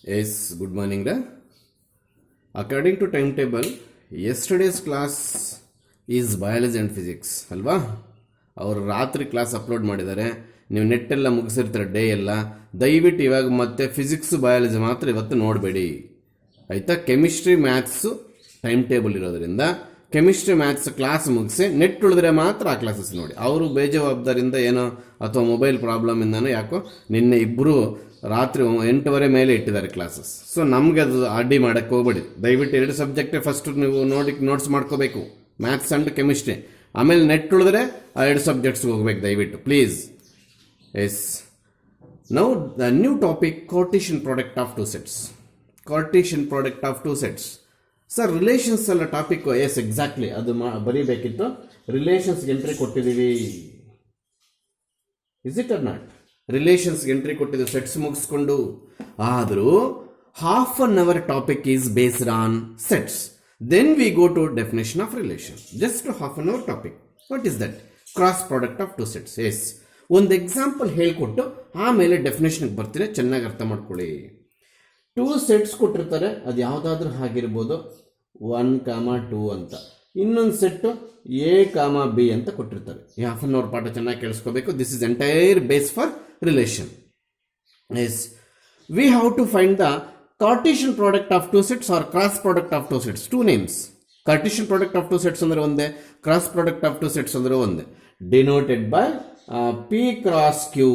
Yes, good morning. According to timetable, yesterday's class is biology and physics. ಅಲ್ವಾ ಅವರು ರಾತ್ರಿ class upload ಮಾಡಿದ್ದಾರೆ. ನೀವು ನೆಟ್ಟೆಲ್ಲ ಮುಗಿಸಿರ್ತಾರೆ ಡೇ ಎಲ್ಲ. ದಯವಿಟ್ಟು ಇವಾಗ ಮತ್ತೆ ಫಿಸಿಕ್ಸ್ ಬಯಾಲಜಿ ಮಾತ್ರ ಇವತ್ತು ನೋಡಬೇಡಿ ಆಯಿತಾ. ಕೆಮಿಸ್ಟ್ರಿ ಮ್ಯಾಥ್ಸು ಟೈಮ್ ಟೇಬಲ್ ಇರೋದ್ರಿಂದ ಕೆಮಿಸ್ಟ್ರಿ ಮ್ಯಾಥ್ಸ್ ಕ್ಲಾಸ್ ಮುಗಿಸಿ ನೆಟ್ ಉಳಿದ್ರೆ ಮಾತ್ರ ಆ ಕ್ಲಾಸಸ್ ನೋಡಿ. ಅವರು ಬೇಜವಾಬ್ದಾರಿಂದ ಏನೋ ಅಥವಾ ಮೊಬೈಲ್ ಪ್ರಾಬ್ಲಮಿಂದನೋ ಯಾಕೋ ನಿನ್ನೆ ಇಬ್ಬರು ರಾತ್ರಿ 8:30 ಮೇಲೆ ಇಟ್ಟಿದ್ದಾರೆ ಕ್ಲಾಸಸ್. ಸೊ ನಮಗೆ ಅದು ಅಡ್ಡಿ ಮಾಡೋಕ್ಕೆ ಹೋಗ್ಬೇಡಿ ದಯವಿಟ್ಟು. 2 ಸಬ್ಜೆಕ್ಟೇ ಫಸ್ಟ್ ನೀವು ನೋಟ್ಸ್ ಮಾಡ್ಕೋಬೇಕು, ಮ್ಯಾಥ್ಸ್ ಆ್ಯಂಡ್ ಕೆಮಿಸ್ಟ್ರಿ. ಆಮೇಲೆ ನೆಟ್ ಉಳಿದ್ರೆ ಆ 2 ಸಬ್ಜೆಕ್ಟ್ಸ್ಗೆ ಹೋಗ್ಬೇಕು ದಯವಿಟ್ಟು please. Yes, now the new topic Cartesian product of 2 sets. Cartesian product of 2 sets. Sir relations ಎಲ್ಲ ಟಾಪಿಕ್. ಎಸ್, ಎಕ್ಸಾಕ್ಟ್ಲಿ ಅದು ಬರೀಬೇಕಿತ್ತು. ರಿಲೇಷನ್ಸ್ಗೆ ಎಂಟ್ರಿ ಕೊಟ್ಟಿದ್ದೀವಿ. Is it or not? ರಿಲೇಷನ್ಸ್ಗೆ ಎಂಟ್ರಿ ಕೊಟ್ಟಿದ್ದೀವಿ ಸೆಟ್ಸ್ ಮುಗಿಸ್ಕೊಂಡು. ಆದರೂ half an hour topic is based on sets. Then we go to definition of relation. Just half an hour topic. What is that? Cross product of 2 sets. Yes, ಒಂದು example ಹೇಳ್ಕೊಟ್ಟು ಆಮೇಲೆ ಡೆಫಿನೇಷನ್ಗೆ ಬರ್ತೀನಿ, ಚೆನ್ನಾಗಿ ಅರ್ಥ ಮಾಡ್ಕೊಳ್ಳಿ. 2 ಸೆಟ್ಸ್ ಕೊಟ್ಟಿರ್ತಾರೆ, ಅದು ಯಾವುದಾದ್ರೂ ಆಗಿರ್ಬೋದು. 1, 2 ಅಂತ. ಇನ್ನೊಂದು ಸೆಟ್ಟು A, B ಅಂತ ಕೊಟ್ಟಿರ್ತಾರೆ. ಈ ಹಾಫ್ ಅನ್ ಅವರ್ ಪಾಠ ಚೆನ್ನಾಗಿ ಕೇಳಿಸ್ಕೋಬೇಕು. This is entire base for relation. Yes, we have to find the Cartesian product of 2 sets or cross product of 2 sets. 2 names. Cartesian product of 2 sets ಅಂದರೆ ಒಂದೇ, cross product of 2 sets ಅಂದರೆ ಒಂದೇ. Denoted by P cross Q.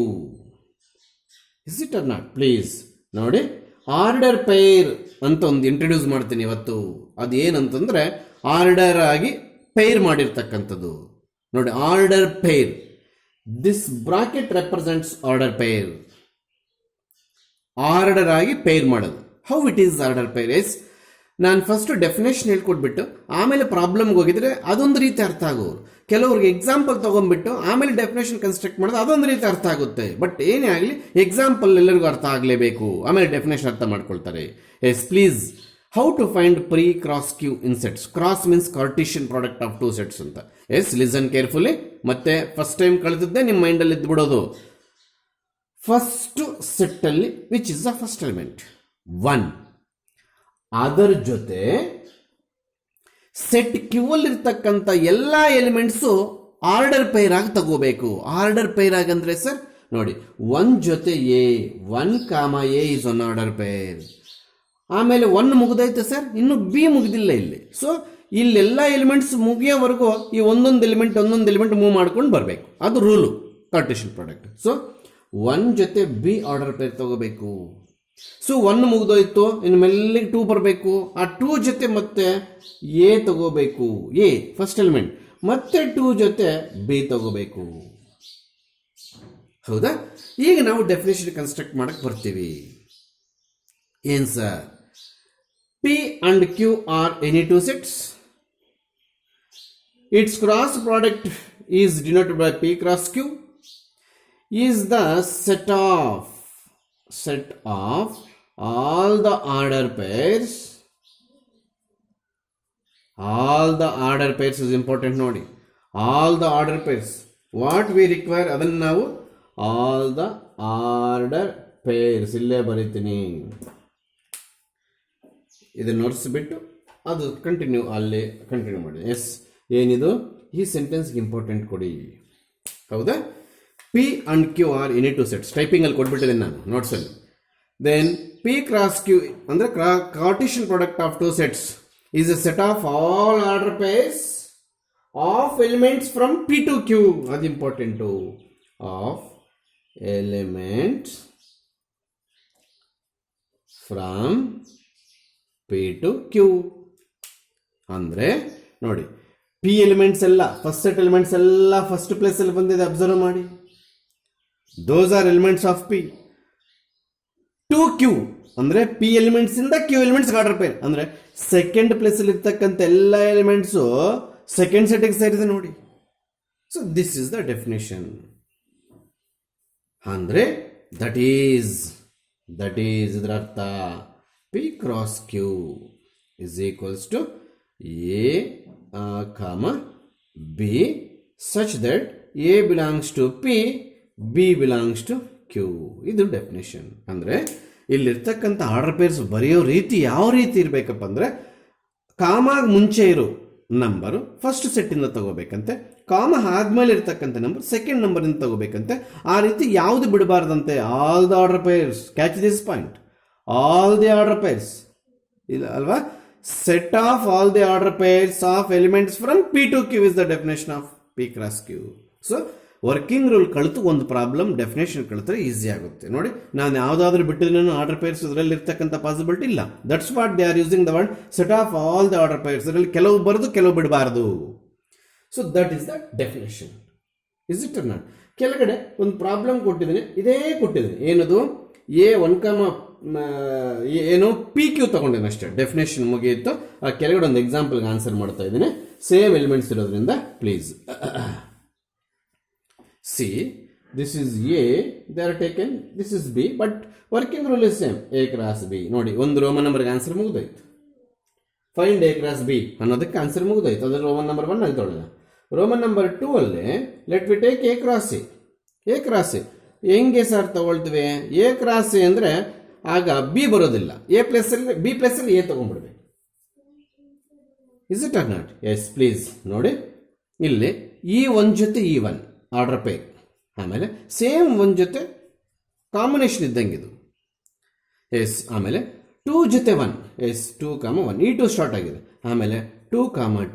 Is it or not? Please ನೋಡಿ, order pair ಅಂತ ಒಂದು introduce ಮಾಡ್ತೀನಿ ಇವತ್ತು. ಅದು ಏನಂತಂದ್ರೆ ಆರ್ಡರ್ ಆಗಿ ಪೇರ್ ಮಾಡಿರ್ತಕ್ಕಂಥದ್ದು ನೋಡಿ. Order pair. This bracket represents order pair. Order ಆಗಿ ಪೇರ್ ಮಾಡೋದು. How it is order pair? Yes, ನಾನು ಫಸ್ಟ್ ಡೆಫಿನೇಷನ್ ಹೇಳ್ಕೊಟ್ಬಿಟ್ಟು ಆಮೇಲೆ ಪ್ರಾಬ್ಲಮ್ಗೆ ಹೋಗಿದ್ರೆ ಅದೊಂದು ರೀತಿ ಅರ್ಥ ಆಗೋರು. ಕೆಲವ್ರಿಗೆ ಎಕ್ಸಾಂಪಲ್ ತೊಗೊಂಡ್ಬಿಟ್ಟು ಆಮೇಲೆ ಡೆಫಿನೇಷನ್ ಕನ್ಸ್ಟ್ರಕ್ಟ್ ಮಾಡೋದು ಅದೊಂದು ರೀತಿ ಅರ್ಥ ಆಗುತ್ತೆ. ಬಟ್ ಏನೇ ಆಗಲಿ ಎಕ್ಸಾಂಪಲ್ ಎಲ್ಲರಿಗೂ ಅರ್ಥ ಆಗಲೇಬೇಕು, ಆಮೇಲೆ ಡೆಫಿನೇಷನ್ ಅರ್ಥ ಮಾಡ್ಕೊಳ್ತಾರೆ. Yes, please. How to find P cross Q in sets. Cross means Cartesian product of 2 sets ಅಂತ. Yes, listen carefully. ಮತ್ತೆ ಫಸ್ಟ್ ಟೈಮ್ ಕಳೆದಿದ್ದೆ ನಿಮ್ಮ ಮೈಂಡಲ್ಲಿ ಇದ್ಬಿಡೋದು. ಫಸ್ಟ್ ಸೆಟ್ಟಲ್ಲಿ which is the first element 1, ಅದರ ಜೊತೆ ಸೆಟ್ ಕ್ಯೂವಲ್ಲಿ ಇರ್ತಕ್ಕಂಥ ಎಲ್ಲ ಎಲಿಮೆಂಟ್ಸು ಆರ್ಡರ್ ಪೈರ್ ಆಗಿ ತಗೋಬೇಕು. ಆರ್ಡರ್ ಪೈರ್ ಆಗಂದ್ರೆ ಸರ್ ನೋಡಿ, 1 ಜೊತೆ A, 1, A is one order pair. ಆಮೇಲೆ 1 ಮುಗಿದೈತೆ ಸರ್, ಇನ್ನು B ಮುಗಿದಿಲ್ಲ ಇಲ್ಲಿ. ಸೊ ಇಲ್ಲೆಲ್ಲ ಎಲಿಮೆಂಟ್ಸ್ ಮುಗಿಯೋವರೆಗೂ ಈ ಒಂದೊಂದು ಎಲಿಮೆಂಟ್ ಮೂವ್ ಮಾಡ್ಕೊಂಡು ಬರಬೇಕು. ಅದು ರೂಲು ಕಾರ್ಟೀಷಿಯನ್ ಪ್ರಾಡಕ್ಟ್. ಸೊ 1 ಜೊತೆ B ಆರ್ಡರ್ ಪೇರ್ ತಗೋಬೇಕು. ಸೊ 1 ಮುಗಿದೋಯ್ತು, ಇನ್ನು ಮೆಲ್ಲಿಗೆ 2 ಬರಬೇಕು. ಆ 2 ಜೊತೆ ಮತ್ತೆ A ತಗೋಬೇಕು. A first element. ಮತ್ತೆ 2 ಜೊತೆ B ತಗೋಬೇಕು. ಹೌದಾ? ಈಗ ನಾವು ಡೆಫಿನೇಷನ್ ಕನ್ಸ್ಟ್ರಕ್ಟ್ ಮಾಡಕ್ ಬರ್ತೀವಿ. ಏನ್ sir? P and Q are any 2 sets. Its cross product is denoted by P cross Q. Is the set of all the order pairs. All the order pairs is important ನೋಡಿ. All the order pairs. What we require ಅದನ್ನು ನಾವು all the order pairs ಇಲ್ಲೇ ಬರೀತೀನಿ. ಇದನ್ನು ನೋಡಿಸ್ಬಿಟ್ಟು ಅದು ಅಲ್ಲಿ continue ಮಾಡಿ. S, ಏನಿದು ಈ ಸೆಂಟೆನ್ಸ್ಗೆ ಇಂಪಾರ್ಟೆಂಟ್ ಕೊಡಿ. ಹೌದಾ? P and Q are any 2 sets. ಟೈಪಿಂಗಲ್ಲಿ ಕೊಟ್ಬಿಟ್ಟಿದ್ದೀನಿ ನಾನು ನೋಟ್ಸಲ್ಲಿ. ದೆನ್ P ಕ್ರಾಸ್ Q ಅಂದರೆ Cartesian product of 2 sets is a set of all order pairs of elements from P to Q. ಅದು important. Of elements from P to Q ಅಂದರೆ ನೋಡಿ, P elements ಎಲ್ಲ first set elements ಎಲ್ಲ first place ಅಲ್ಲಿ ಬಂದಿದೆ. Observe ಮಾಡಿ. Those are elements of P. To Q ಅಂದ್ರೆ P elements ಇಂದ Q ಎಲಿಮೆಂಟ್ಸ್ ಆರ್ಡರ್ ಪೇರ್ ಅಂದ್ರೆ ಸೆಕೆಂಡ್ ಪ್ಲೇಸ್ ಅಲ್ಲಿ ಇರ್ತಕ್ಕಂಥ ಎಲ್ಲ ಎಲಿಮೆಂಟ್ಸು ಸೆಕೆಂಡ್ ಸೆಟ್ಗೆ ಸೇರಿದೆ ನೋಡಿ. So this is the definition. ಅಂದ್ರೆ ದಟ್ ಈಸ್ ಇದರ ಅರ್ಥ P cross Q is equals to A, B such that A belongs to P, B belongs to Q. ಇದು ಡೆಫಿನೇಷನ್. ಅಂದರೆ ಇಲ್ಲಿರ್ತಕ್ಕಂಥ ಆರ್ಡರ್ ಪೇರ್ಸ್ ಬರೆಯೋ ರೀತಿ ಯಾವ ರೀತಿ ಇರಬೇಕಪ್ಪ ಅಂದರೆ, ಕಾಮಾಗ ಮುಂಚೆ ಇರೋ ನಂಬರು ಫಸ್ಟ್ ಸೆಟ್ಟಿಂದ ತಗೋಬೇಕಂತೆ, ಕಾಮ ಆದ್ಮೇಲೆ ಇರ್ತಕ್ಕಂಥ ನಂಬರ್ ಸೆಕೆಂಡ್ ನಂಬರಿಂದ ತಗೋಬೇಕಂತೆ. ಆ ರೀತಿ ಯಾವುದು ಬಿಡಬಾರ್ದಂತೆ. All the order pairs, catch this point, all the order pairs ಇಲ್ಲ ಅಲ್ವಾ, set of all the order pairs of elements from P to Q is the definition of P cross Q. So working rule ಕಲಿತು ಒಂದು problem definition ಕಲಿತ್ರೆ easy ಆಗುತ್ತೆ. ನೋಡಿ, ನಾನು ಯಾವುದಾದ್ರೂ ಬಿಟ್ಟಿದ್ರೆ order pairs ಇದರಲ್ಲಿ ಇರ್ತಕ್ಕಂಥ ಪಾಸಿಬಿಲಿಟಿ ಇಲ್ಲ. That's what they are using the word set of all the order pairs. ಇದರಲ್ಲಿ ಕೆಲವು ಬರೆದು ಕೆಲವು ಬಿಡಬಾರ್ದು. So that is the definition. Is it or not? ಕೆಳಗಡೆ ಒಂದು ಪ್ರಾಬ್ಲಮ್ ಕೊಟ್ಟಿದ್ದೀನಿ, ಇದೇ ಕೊಟ್ಟಿದ್ದೀನಿ. ಏನದು? A1, ಏನು ಪಿ ಕ್ಯೂ ತಗೊಂಡೇನೆ ಅಷ್ಟೇ, ಡೆಫಿನೇಷನ್ ಮುಗಿಯಿತು. ಆ ಕೆಳಗಡೆ ಒಂದು ಎಕ್ಸಾಂಪಲ್ಗೆ ಆನ್ಸರ್ ಮಾಡ್ತಾ ಇದ್ದೀನಿ, ಸೇಮ್ ಎಲಿಮೆಂಟ್ಸ್ ಇರೋದ್ರಿಂದ please. C, this is A, they are taken, this is B, but working rule is same, A cross B. ನೋಡಿ, ಒಂದು ರೋಮನ್ ನಂಬರ್ಗೆ ಆನ್ಸರ್ ಮುಗಿದೋಯ್ತು. ಫೈಂಡ್ ಎ ಕ್ರಾಸ್ ಬಿ ಅನ್ನೋದಕ್ಕೆ ಆನ್ಸರ್ ಮುಗಿದೋಯ್ತು. ಅದ್ರ ರೋಮನ್ ನಂಬರ್ 1 ಅಲ್ಲಿ ತೊಗೊಳ್ಳೋಣ. ರೋಮನ್ ನಂಬರ್ 2 ಅಲ್ಲಿ let we take A cross C. A cross C ಹೆಂಗೆ ಸರ್ ತಗೊಳ್ತೀವಿ? ಎ ಕ್ರಾಸ್ ಸಿ ಅಂದರೆ ಆಗ ಬಿ ಬರೋದಿಲ್ಲ. ಎ ಪ್ಲಸ್ ಅಲ್ಲಿ ಬಿ ಪ್ಲಸ್ ಅಲ್ಲಿ ಎ ತಗೊಂಡ್ಬಿಡ್ಬೇಕು. Is it or not? Yes please. ನೋಡಿ, ಇಲ್ಲಿ E1 ಜೊತೆ E1 ಆರ್ಡರ್ ಪೇರ್, ಆಮೇಲೆ ಸೇಮ್ 1 ಜೊತೆ ಕಾಂಬಿನೇಷನ್ ಇದ್ದಂಗೆ ಇದು. ಎಸ್, ಆಮೇಲೆ 2 ಜೊತೆ 1, ಎಸ್ 2, 1, E2 ಸ್ಟಾರ್ಟ್ ಆಗಿದೆ. ಆಮೇಲೆ 2,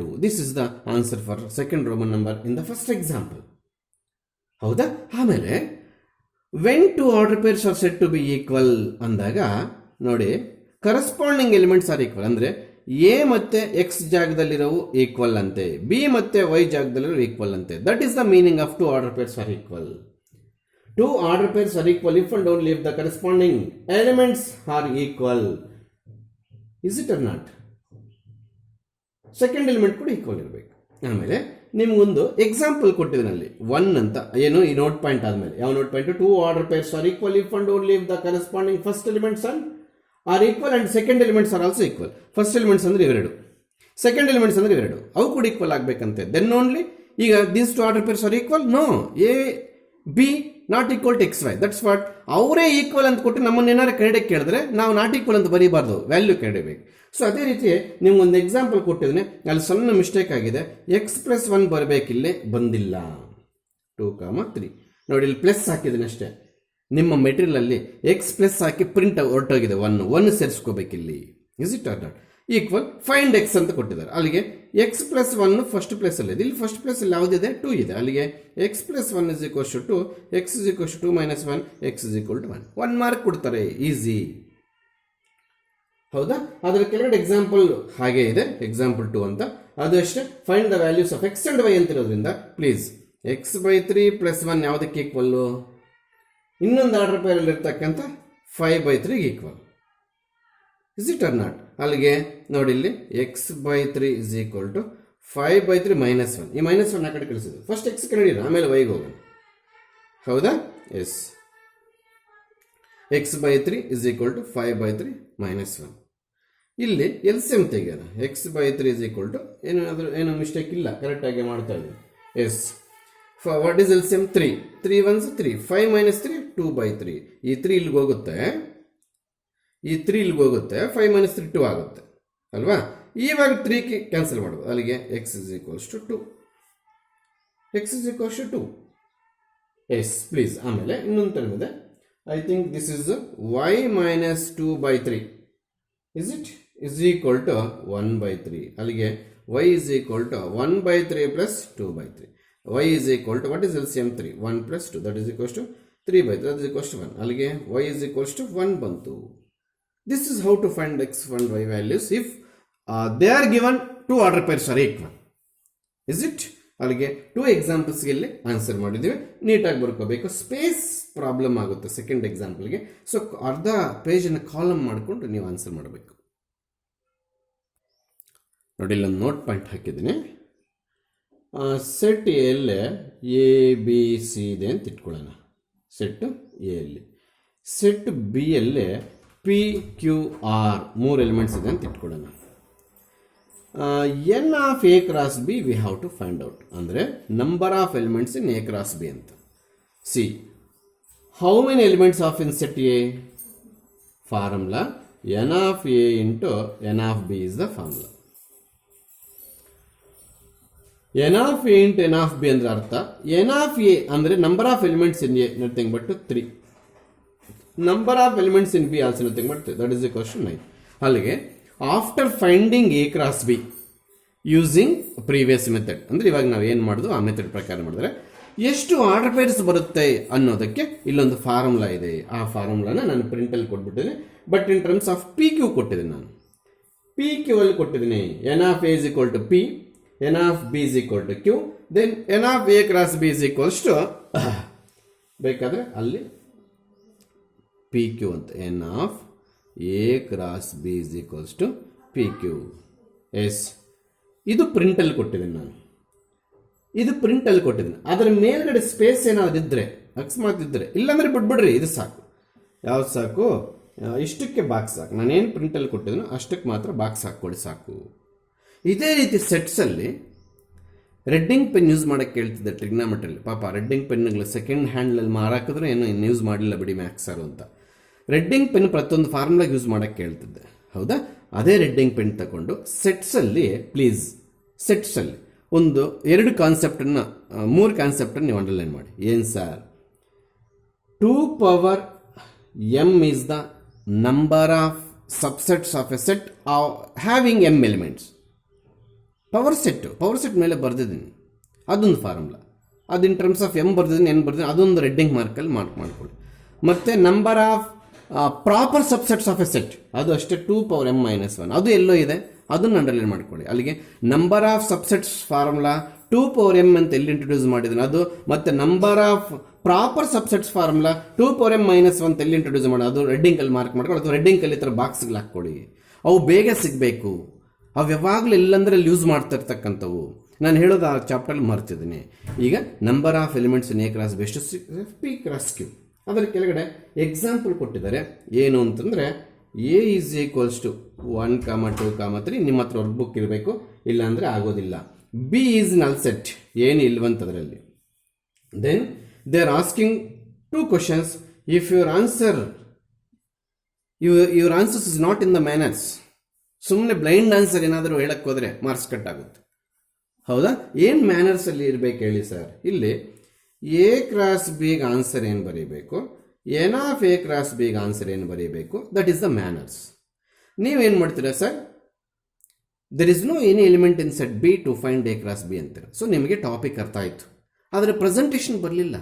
2. This is the answer for second Roman number in the first example. ಹೌದಾ? ಆಮೇಲೆ when two order pairs are said to be equal ಅಂದಾಗ ನೋಡಿ, ಕರೆಸ್ಪಾಂಡಿಂಗ್ ಎಲಿಮೆಂಟ್ಸ್ ಆರ್ ಈಕ್ವಲ್ ಅಂದರೆ ಎ ಮತ್ತೆ ಎಕ್ಸ್ ಜಾಗದಲ್ಲಿರೋವು ಈಕ್ವಲ್ ಅಂತೆ, ಬಿ ಮತ್ತೆ ವೈ ಜಾಗದಲ್ಲಿರೋ ಈಕ್ವಲ್ ಅಂತೆ. That is the meaning of two order pairs are equal. Two order pairs are equal if and only if the corresponding elements are equal. Is it or not? Second element ಕೂಡ equal ಇರಬೇಕು. ಆಮೇಲೆ ನಿಮ್ಗೊಂದು example ಕೊಟ್ಟಿದ್ದಲ್ಲಿ 1 ಅಂತ ಏನು, ಈ note point ಆದ್ಮೇಲೆ ಯಾವ note point? 2 order pairs are equal if and only if the corresponding first elements are equal and second elements are also equal. First elements ಅಂದ್ರೆ ಇವೆರಡು, ಸೆಕೆಂಡ್ ಎಲಿಮೆಂಟ್ಸ್ ಅಂದ್ರೆ ಇವೆರಡು, ಅವು ಕೂಡ ಈಕ್ವಲ್ ಆಗ್ಬೇಕಂತೆ. ದೆನ್ ಓನ್ಲಿ ಈಗ these 2 order pairs are equal. No, a b not equal to x y. That's what. ಅವರೇ equal ಅಂತ ಕೊಟ್ಟು ನಮ್ಮನ್ನ ಏನಾರು ಕರೆಕ್ಟಾಗಿ ಕೇಳಿದ್ರೆ ನಾವು ನಾಟ್ ಈಕ್ವಲ್ ಅಂತ ಬರೀಬಾರ್ದು, ವ್ಯಾಲ್ಯೂ ಕರೆಯಬೇಕು. ಸೊ ಅದೇ ರೀತಿ ನಿಮ್ಗೊಂದು ಎಕ್ಸಾಂಪಲ್ ಕೊಟ್ಟಿದ್ದೀನಿ, ಅಲ್ಲಿ ಸಣ್ಣ ಮಿಸ್ಟೇಕ್ ಆಗಿದೆ. x+1 ಬರಬೇಕಿಲ್ಲೇ, ಬಂದಿಲ್ಲ. 2, 3 ನೋಡಿ, ಇಲ್ಲಿ ಪ್ಲಸ್ ಹಾಕಿದ್ದೀನಿ ಅಷ್ಟೇ. ನಿಮ್ಮ ಮೆಟೀರಿಯಲ್ ಅಲ್ಲಿ ಎಕ್ಸ್ ಪ್ಲಸ್ ಹಾಕಿ ಪ್ರಿಂಟ್ ಹೊರಟೋಗಿದೆ, 1 ಸೇರಿಸ್ಕೋಬೇಕಿಲ್ಲಿ. Is it or not? Equal find x ಅಂತ ಕೊಟ್ಟಿದ್ದಾರೆ. ಅಲ್ಲಿಗೆ x+1 ಫಸ್ಟ್ ಪ್ಲೇಸ್ ಅಲ್ಲಿ ಇದೆ. ಇಲ್ಲಿ ಫಸ್ಟ್ ಪ್ಲೇಸ್ ಅಲ್ಲಿ ಯಾವುದಿದೆ? 2 ಇದೆ. ಅಲ್ಲಿಗೆ x+1 is equals to 2, x is equals to 2 minus 1, x is equal to 1. 1 mark ಕೊಡ್ತಾರೆ, ಈಸಿ. ಹೌದಾ? ಅದರ ಕೆಳಗಡೆ ಎಕ್ಸಾಂಪಲ್ ಹಾಗೆ ಇದೆ, ಎಕ್ಸಾಂಪಲ್ 2 ಅಂತ. ಅದು ಅಷ್ಟೇ. Find the values of x and y ಅಂತಿರೋದ್ರಿಂದ ಪ್ಲೀಸ್ x/3 + 1 ಯಾವುದಕ್ಕೆ ಈಕ್ವಲ್ಲು? ಇನ್ನೊಂದು ಆರ್ಡರ್ ಪೇರ್ ಅಲ್ಲಿ ಇರ್ತಕ್ಕಂಥ 5/3 equal. Is it or not? ಅಲ್ಲಿಗೆ ನೋಡಿ, ಇಲ್ಲಿ x/3 is equal to 5/3 - 1. ಈ -1 ಆ ಕಡೆ ಕಳಿಸಿದ್ರು. ಫಸ್ಟ್ ಎಕ್ಸ್ ಕಡೆ ಆಮೇಲೆ ವೈಗೆ ಹೋಗೋಣ. ಹೌದಾ? Yes. x/3 is equal to 5/3 - 1. ಇಲ್ಲಿ LCM ತೆಗೆಯೋಣ. x/3 is equal to ಏನು ಮಿಸ್ಟೇಕ್ ಇಲ್ಲ, ಕರೆಕ್ಟಾಗಿ ಮಾಡ್ತಾ ಇದ್ದೀವಿ. Yes. What is LCM? 3. 3 1s 3. 5 - 3 2/3. ಈ 3 ಇಲ್ಲಿಗೆ ಹೋಗುತ್ತೆ, ಈ 3 ಇಲ್ಲಿಗೆ ಹೋಗುತ್ತೆ, 5 - 3 2 ಆಗುತ್ತೆ ಅಲ್ವಾ? ಇವಾಗ 3 ಕ್ಯಾನ್ಸಲ್ ಮಾಡೋದು. ಅಲ್ಲಿಗೆ x is equals to 2. x is equals to 2. Yes please. ಆಮೇಲೆ ಇನ್ನೊಂದು ಟರ್ಮ್ ಇದೆ, I think this is y - 2/3 is it is equal to 1/3. ಅಲ್ಲಿಗೆ y is equal to 1/3 + 2/3. y is equal to, what is LCM? 3. 1 + 2 that is equals to 3/3 that is equals to 1. ಅಲ್ಲಿಗೆ y is equals to 1 ಬಂತು. This is how to find x and y values if they are given 2 order pairs are equal. Is it? ಅಲ್ಲಿಗೆ 2 ಎಕ್ಸಾಂಪಲ್ಸ್ಗೆ ಇಲ್ಲಿ answer ಮಾಡಿದ್ದೀವಿ. ನೀಟಾಗಿ ಬರ್ಕೋಬೇಕು, space problem ಆಗುತ್ತೆ second ಎಕ್ಸಾಂಪಲ್ಗೆ. So ಅರ್ಧ ಪೇಜನ್ನು column ಮಾಡಿಕೊಂಡು ನೀವು ಆನ್ಸರ್ ಮಾಡಬೇಕು. ನೋಡಿ, ಇಲ್ಲೊಂದು ನೋಟ್ ಪಾಯಿಂಟ್ ಹಾಕಿದ್ದೀನಿ. ಸೆಟ್ ಎಲ್ಲಿ ABC ಇದೆ ಅಂತ ಇಟ್ಕೊಳ್ಳೋಣ. ಸೆಟ್ ಎಲ್ಲಿ, ಸೆಟ್ ಬಿಯಲ್ಲಿ PQR 3 ಎಲಿಮೆಂಟ್ಸ್ ಇದೆ ಅಂತ ಇಟ್ಕೊಳ್ಳೋಣ. n of A × B we have to find out. ಅಂದರೆ number of elements in A × B ಅಂತ. See, how many elements of in set A? Formula n of a into n of b is the formula. n of a into n of b ಅಂದ್ರೆ ಅರ್ಥ n of a ಅಂದ್ರೆ number of elements in a nothing but 3. Number of elements in b also nothing but 3. That is the question 9. ಅಲ್ಲಿಗೆ after finding a cross b using previous method ಅಂದ್ರೆ ಇವಾಗ ನಾವು ಏನು ಮಾಡೋದು ಆ ಮೆಥಡ್ ಪ್ರಕಾರ ಮಾಡಿದ್ರೆ ಎಷ್ಟು ಆರ್ಡರ್ ಪೇರ್ಸ್ ಬರುತ್ತೆ ಅನ್ನೋದಕ್ಕೆ ಇಲ್ಲೊಂದು ಫಾರ್ಮುಲಾ ಇದೆ. ಆ ಫಾರ್ಮುಲಾನ ನಾನು ಪ್ರಿಂಟಲ್ಲಿ ಕೊಟ್ಬಿಟ್ಟಿದ್ದೀನಿ. But in terms of P Q ಕೊಟ್ಟಿದ್ದೀನಿ. ನಾನು ಪಿ ಕ್ಯೂ ಅಲ್ಲಿ ಕೊಟ್ಟಿದ್ದೀನಿ N of A is equal to P, N of B is equal to Q, then N of A cross B is equals to ಬೇಕಾದ್ರೆ ಅಲ್ಲಿ P Q ಅಂತ N of A cross B is equals to P Q. Yes, ಇದು ಪ್ರಿಂಟಲ್ಲಿ ಕೊಟ್ಟಿದ್ದೀನಿ ನಾನು. ಇದು ಪ್ರಿಂಟಲ್ಲಿ ಕೊಟ್ಟಿದ್ದೀನಿ. ಅದರ ಮೇಲ್ಗಡೆ ಸ್ಪೇಸ್ ಏನಾದ್ರು ಇದ್ದರೆ ಅಕಸ್ಮಾತ್ ಇದ್ದರೆ, ಇಲ್ಲಾಂದ್ರೆ ಬಿಟ್ಬಿಡ್ರಿ, ಇದು ಸಾಕು. ಯಾವ್ದು ಸಾಕು? ಇಷ್ಟಕ್ಕೆ ಬಾಕ್ಸ್ ಸಾಕು. ನಾನೇನು ಪ್ರಿಂಟಲ್ಲಿ ಕೊಟ್ಟಿದ್ದೀನೋ ಅಷ್ಟಕ್ಕೆ ಮಾತ್ರ ಬಾಕ್ಸ್ ಹಾಕ್ಕೊಡಿ ಸಾಕು. ಇದೇ ರೀತಿ ಸೆಟ್ಸಲ್ಲಿ ರೆಡ್ಡಿಂಗ್ ಪೆನ್ ಯೂಸ್ ಮಾಡೋಕ್ಕೆ ಕೇಳ್ತಿದ್ದೆ ಟ್ರಿಗ್ನಾಮೆಟ್ರಿಲಿ. ಪಾಪ ರೆಡ್ಡಿಂಗ್ ಪೆನ್ಗಳು ಸೆಕೆಂಡ್ ಹ್ಯಾಂಡ್ಲಲ್ಲಿ ಮಾರಾಕಿದ್ರೆ ಏನೋ ಇನ್ನು ಯೂಸ್ ಮಾಡಿಲ್ಲ ಬಿಡಿ ಮ್ಯಾಕ್ಸ್ ಸರ್ ಅಂತ. ರೆಡ್ಡಿಂಗ್ ಪೆನ್ ಪ್ರತಿಯೊಂದು ಫಾರ್ಮುಲಾಗೆ ಯೂಸ್ ಮಾಡೋಕ್ಕೆ ಕೇಳ್ತಿದ್ದೆ. ಹೌದಾ? ಅದೇ ರೆಡ್ಡಿಂಗ್ ಪೆನ್ ತಗೊಂಡು ಸೆಟ್ಸಲ್ಲಿ ಪ್ಲೀಸ್, ಸೆಟ್ಸಲ್ಲಿ ಒಂದು 2 ಕಾನ್ಸೆಪ್ಟನ್ನು 3 ಕಾನ್ಸೆಪ್ಟನ್ನು ನೀವು ಅಂಡರ್ಲೈನ್ ಮಾಡಿ. ಏನು sir? 2 power m is the number of subsets of a set having m elements. Power set ಮೇಲೆ ಬರೆದಿದ್ದೀನಿ, ಅದೊಂದು ಫಾರ್ಮುಲಾ. ಅದು ಇನ್ ಟರ್ಮ್ಸ್ ಆಫ್ ಎಮ್ ಬರ್ದಿದ್ದೀನಿ, ಎನ್ ಬರ್ದಿದ್ದೀನಿ, ಅದೊಂದು ರೆಡ್ಡಿಂಗ್ ಮಾರ್ಕಲ್ಲಿ ಮಾಡ್ಕೊಳ್ಳಿ. ಮತ್ತು number of proper subsets of a set, ಅದು ಅಷ್ಟೇ 2 power m - 1, ಅದು ಎಲ್ಲೋ ಇದೆ, ಅದನ್ನು ಅಂಡರ್ಲೈನ್ ಮಾಡ್ಕೊಳ್ಳಿ. ಅಲ್ಲಿಗೆ number of subsets formula 2 power m ಅಂತ ಎಲ್ಲಿ ಇಂಟ್ರೊಡ್ಯೂಸ್ ಮಾಡಿದ್ದೀನಿ ಅದು, ಮತ್ತು number of proper subsets formula 2 power m - 1 ಅಂತ ಎಲ್ಲಿ ಇಂಟ್ರೊಡ್ಯೂಸ್ ಮಾಡಿ ಅದು ರೆಡ್ಡಿಂಗಲ್ಲಿ ಮಾರ್ಕ್ ಮಾಡ್ಕೊಳ್ಳಿ. ಅಥವಾ ರೆಡ್ಡಿಂಗಲ್ಲಿ ಈ ಥರ ಬಾಕ್ಸ್ಗೆ ಹಾಕ್ಕೊಳ್ಳಿ. ಅವು ಬೇಗ ಸಿಗಬೇಕು. ಅವು ಯಾವಾಗಲೂ ಎಲ್ಲಂದ್ರೆ ಅಲ್ಲಿ ಯೂಸ್ ಮಾಡ್ತಾ ಇರ್ತಕ್ಕಂಥವು. ನಾನು ಹೇಳೋದು ಆ ಚಾಪ್ಟರ್ಲಿ ಮರ್ತಿದ್ದೀನಿ. ಈಗ number of elements in A cross B ಎಷ್ಟು? P cross Q. ಅದರ ಕೆಳಗಡೆ ಎಕ್ಸಾಂಪಲ್ ಕೊಟ್ಟಿದ್ದಾರೆ. ಏನು ಅಂತಂದರೆ ಎ ಈಸ್ ಈಕ್ವಲ್ಸ್ ಟು 1, 2, 3. ನಿಮ್ಮ ಹತ್ರ ವರ್ಕ್ ಬುಕ್ ಇರಬೇಕು, ಇಲ್ಲಾಂದರೆ ಆಗೋದಿಲ್ಲ. ಬಿ ಈಸ್ ನಲ್ ಸೆಟ್, ಏನು ಇಲ್ವಂತದ್ರಲ್ಲಿ. Then they are asking 2 questions. If your answers is not in the manners, ಸುಮ್ಮನೆ ಬ್ಲೈಂಡ್ ಆನ್ಸರ್ ಏನಾದರೂ ಹೇಳಕ್ಕೆ ಹೋದರೆ ಮಾರ್ಕ್ಸ್ ಕಟ್ ಆಗುತ್ತೆ. ಹೌದಾ? ಏನು ಮ್ಯಾನರ್ಸಲ್ಲಿ ಇರಬೇಕು ಹೇಳಿ ಸರ್? ಇಲ್ಲಿ ಎ ಕ್ರಾಸ್ ಬಿಗೆ ಆನ್ಸರ್ ಏನು ಬರೀಬೇಕು, ಎನ್ ಆಫ್ ಎ ಕ್ರಾಸ್ ಬಿಗೆ ಆನ್ಸರ್ ಏನು ಬರೀಬೇಕು, ದಟ್ ಈಸ್ ದ ಮ್ಯಾನರ್ಸ್. ನೀವೇನು ಮಾಡ್ತೀರಾ sir? There is no any element in set B to find A cross B ಅಂತೀರ. ಸೊ ನಿಮಗೆ ಟಾಪಿಕ್ ಅರ್ಥ ಆಯಿತು, ಆದರೆ ಪ್ರೆಸೆಂಟೇಷನ್ ಬರಲಿಲ್ಲ.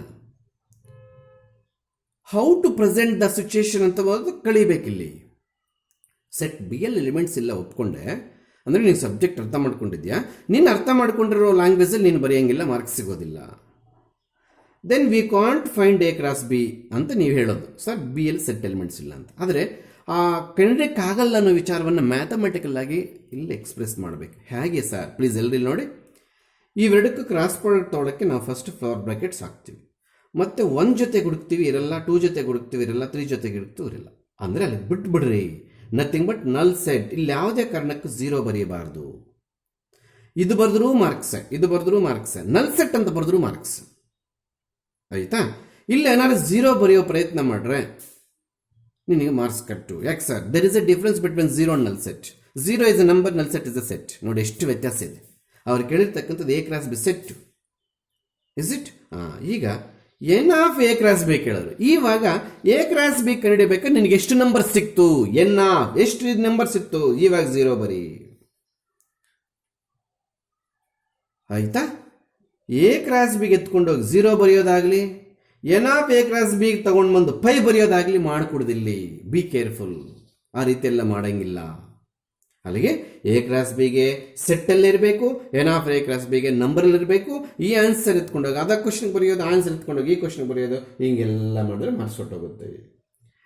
How to present the situation ಅಂತ ಕಳಿಬೇಕಿಲ್ಲಿ. ಸೆಟ್ ಬಿ ಎಲ್ ಎಲಿಮೆಂಟ್ಸ್ ಇಲ್ಲ ಒಪ್ಕೊಂಡೆ ಅಂದರೆ ನೀನು ಸಬ್ಜೆಕ್ಟ್ ಅರ್ಥ ಮಾಡ್ಕೊಂಡಿದ್ಯಾ. ನೀನು ಅರ್ಥ ಮಾಡ್ಕೊಂಡಿರೋ ಲ್ಯಾಂಗ್ವೇಜಲ್ಲಿ ನೀನು ಬರೆಯೋಂಗಿಲ್ಲ, ಮಾರ್ಕ್ಸ್ ಸಿಗೋದಿಲ್ಲ. Then we can't find A cross B ಅಂತ ನೀವು ಹೇಳೋದು ಸರ್, ಬಿ ಎಲ್ ಸೆಟ್ ಎಲಿಮೆಂಟ್ಸ್ ಇಲ್ಲ ಅಂತ. ಆದರೆ ಆ ಕಂಡಕ್ಕಾಗಲ್ಲ ಅನ್ನೋ ವಿಚಾರವನ್ನು ಮ್ಯಾಥಮೆಟಿಕಲ್ ಆಗಿ ಇಲ್ಲಿ ಎಕ್ಸ್ಪ್ರೆಸ್ ಮಾಡಬೇಕು. ಹೇಗೆ ಸರ್? ಪ್ಲೀಸ್ ಎಲ್ಲರೂ ನೋಡಿ. ಇವೆರಡಕ್ಕೂ ಕ್ರಾಸ್ ಪ್ರಾಡಕ್ಟ್ ತೊಗೊಳಕ್ಕೆ ನಾವು ಫಸ್ಟ್ ಫ್ಲವರ್ ಬ್ರಾಕೆಟ್ಸ್ ಹಾಕ್ತೀವಿ, ಮತ್ತು 1 ಜೊತೆ ಹುಡುಕ್ತೀವಿ ಇರಲ್ಲ, 2 ಜೊತೆ ಹುಡುಕ್ತೀವಿ ಇರಲ್ಲ, 3 ಜೊತೆಗೆ ಹುಡುಕ್ತೀವಿ ಇರಲ್ಲ. ಅಂದರೆ ಅಲ್ಲಿ ಬಿಟ್ಬಿಡ್ರಿ. Nothing but null set. ಇಲ್ಲಿ ಯಾವುದೇ ಕಾರಣಕ್ಕೂ 0 ಬರೆಯಬಾರ್ದು. ಇದು ಬರೆದ್ರೂ ಮಾರ್ಕ್ಸ್, ಇದು ಬರೆದ್ರೂ ಮಾರ್ಕ್ಸ್. ನಲ್ ಸೆಟ್ ಅಂತ ಬರೆದ್ರೂ ಮಾರ್ಕ್ಸ್. ಆಯಿತಾ? ಇಲ್ಲಿ ಏನಾದ್ರು 0 ಬರೆಯೋ ಪ್ರಯತ್ನ ಮಾಡ್ರೆ ನಿನಗೆ ಮಾರ್ಕ್ಸ್ ಕಟ್ಟು. ಯಾಕೆ sir? There is a difference between 0 and null set. 0 is a number, null set is a set. ನೋಡಿ ಎಷ್ಟು ವ್ಯತ್ಯಾಸ ಇದೆ. ಅವ್ರು ಕೇಳಿರ್ತಕ್ಕಂಥದ್ದು A cross B set, is it? ಈಗ N of A cross B ಕೇಳಿದ್ರು. ಇವಾಗ ಎ ಕ್ರಾಸ್ ಬಿ ಕಂಡುಹಿಡಿಬೇಕಾದ್ರೆ ನಿನಗೆ ಎಷ್ಟು ನಂಬರ್ ಸಿಕ್ತು? ಎನ್ ಆಫ್ ಎಷ್ಟು ನಂಬರ್ ಸಿಕ್ತು? ಇವಾಗ 0 ಬರೀ. ಆಯ್ತಾ? ಎ ಕ್ರಾಸ್ ಬಿಗೆ ಎತ್ಕೊಂಡೋಗಿ 0 ಬರೆಯೋದಾಗಲಿ, ಎನ್ ಆಫ್ ಎ ಕ್ರಾಸ್ ಬಿಗೆ ತಗೊಂಡು ಬಂದು 5 ಬರೆಯೋದಾಗಲಿ ಮಾಡಿಕೊಡ್ದಿಲ್ಲಿ. Be careful. ಆ ರೀತಿ ಎಲ್ಲ ಮಾಡೋಂಗಿಲ್ಲ. ಅಲ್ಲಿಗೆ ಎ ಕ್ರಾಸ್ ಬಿಗೆ ಸೆಟ್ಟಲ್ಲಿ ಇರಬೇಕು, ಎನ್ ಆಫ್ ಎ ಕ್ರಾಸ್ ಬಿಗೆ ನಂಬರಲ್ಲಿ ಇರಬೇಕು. ಈ ಆನ್ಸರ್ ಎತ್ಕೊಂಡೋಗಿ ಅದ ಕ್ವಶನ್ ಬರೆಯೋದು, ಆನ್ಸರ್ ಎತ್ಕೊಂಡೋಗಿ ಈ ಕ್ವಶನ್ ಬರೆಯೋದು, ಹಿಂಗೆಲ್ಲ ಮಾಡಿದ್ರೆ ಮಾರ್ಕ್ಸ್ ಹೊಟ್ಟೋಗುತ್ತೆ.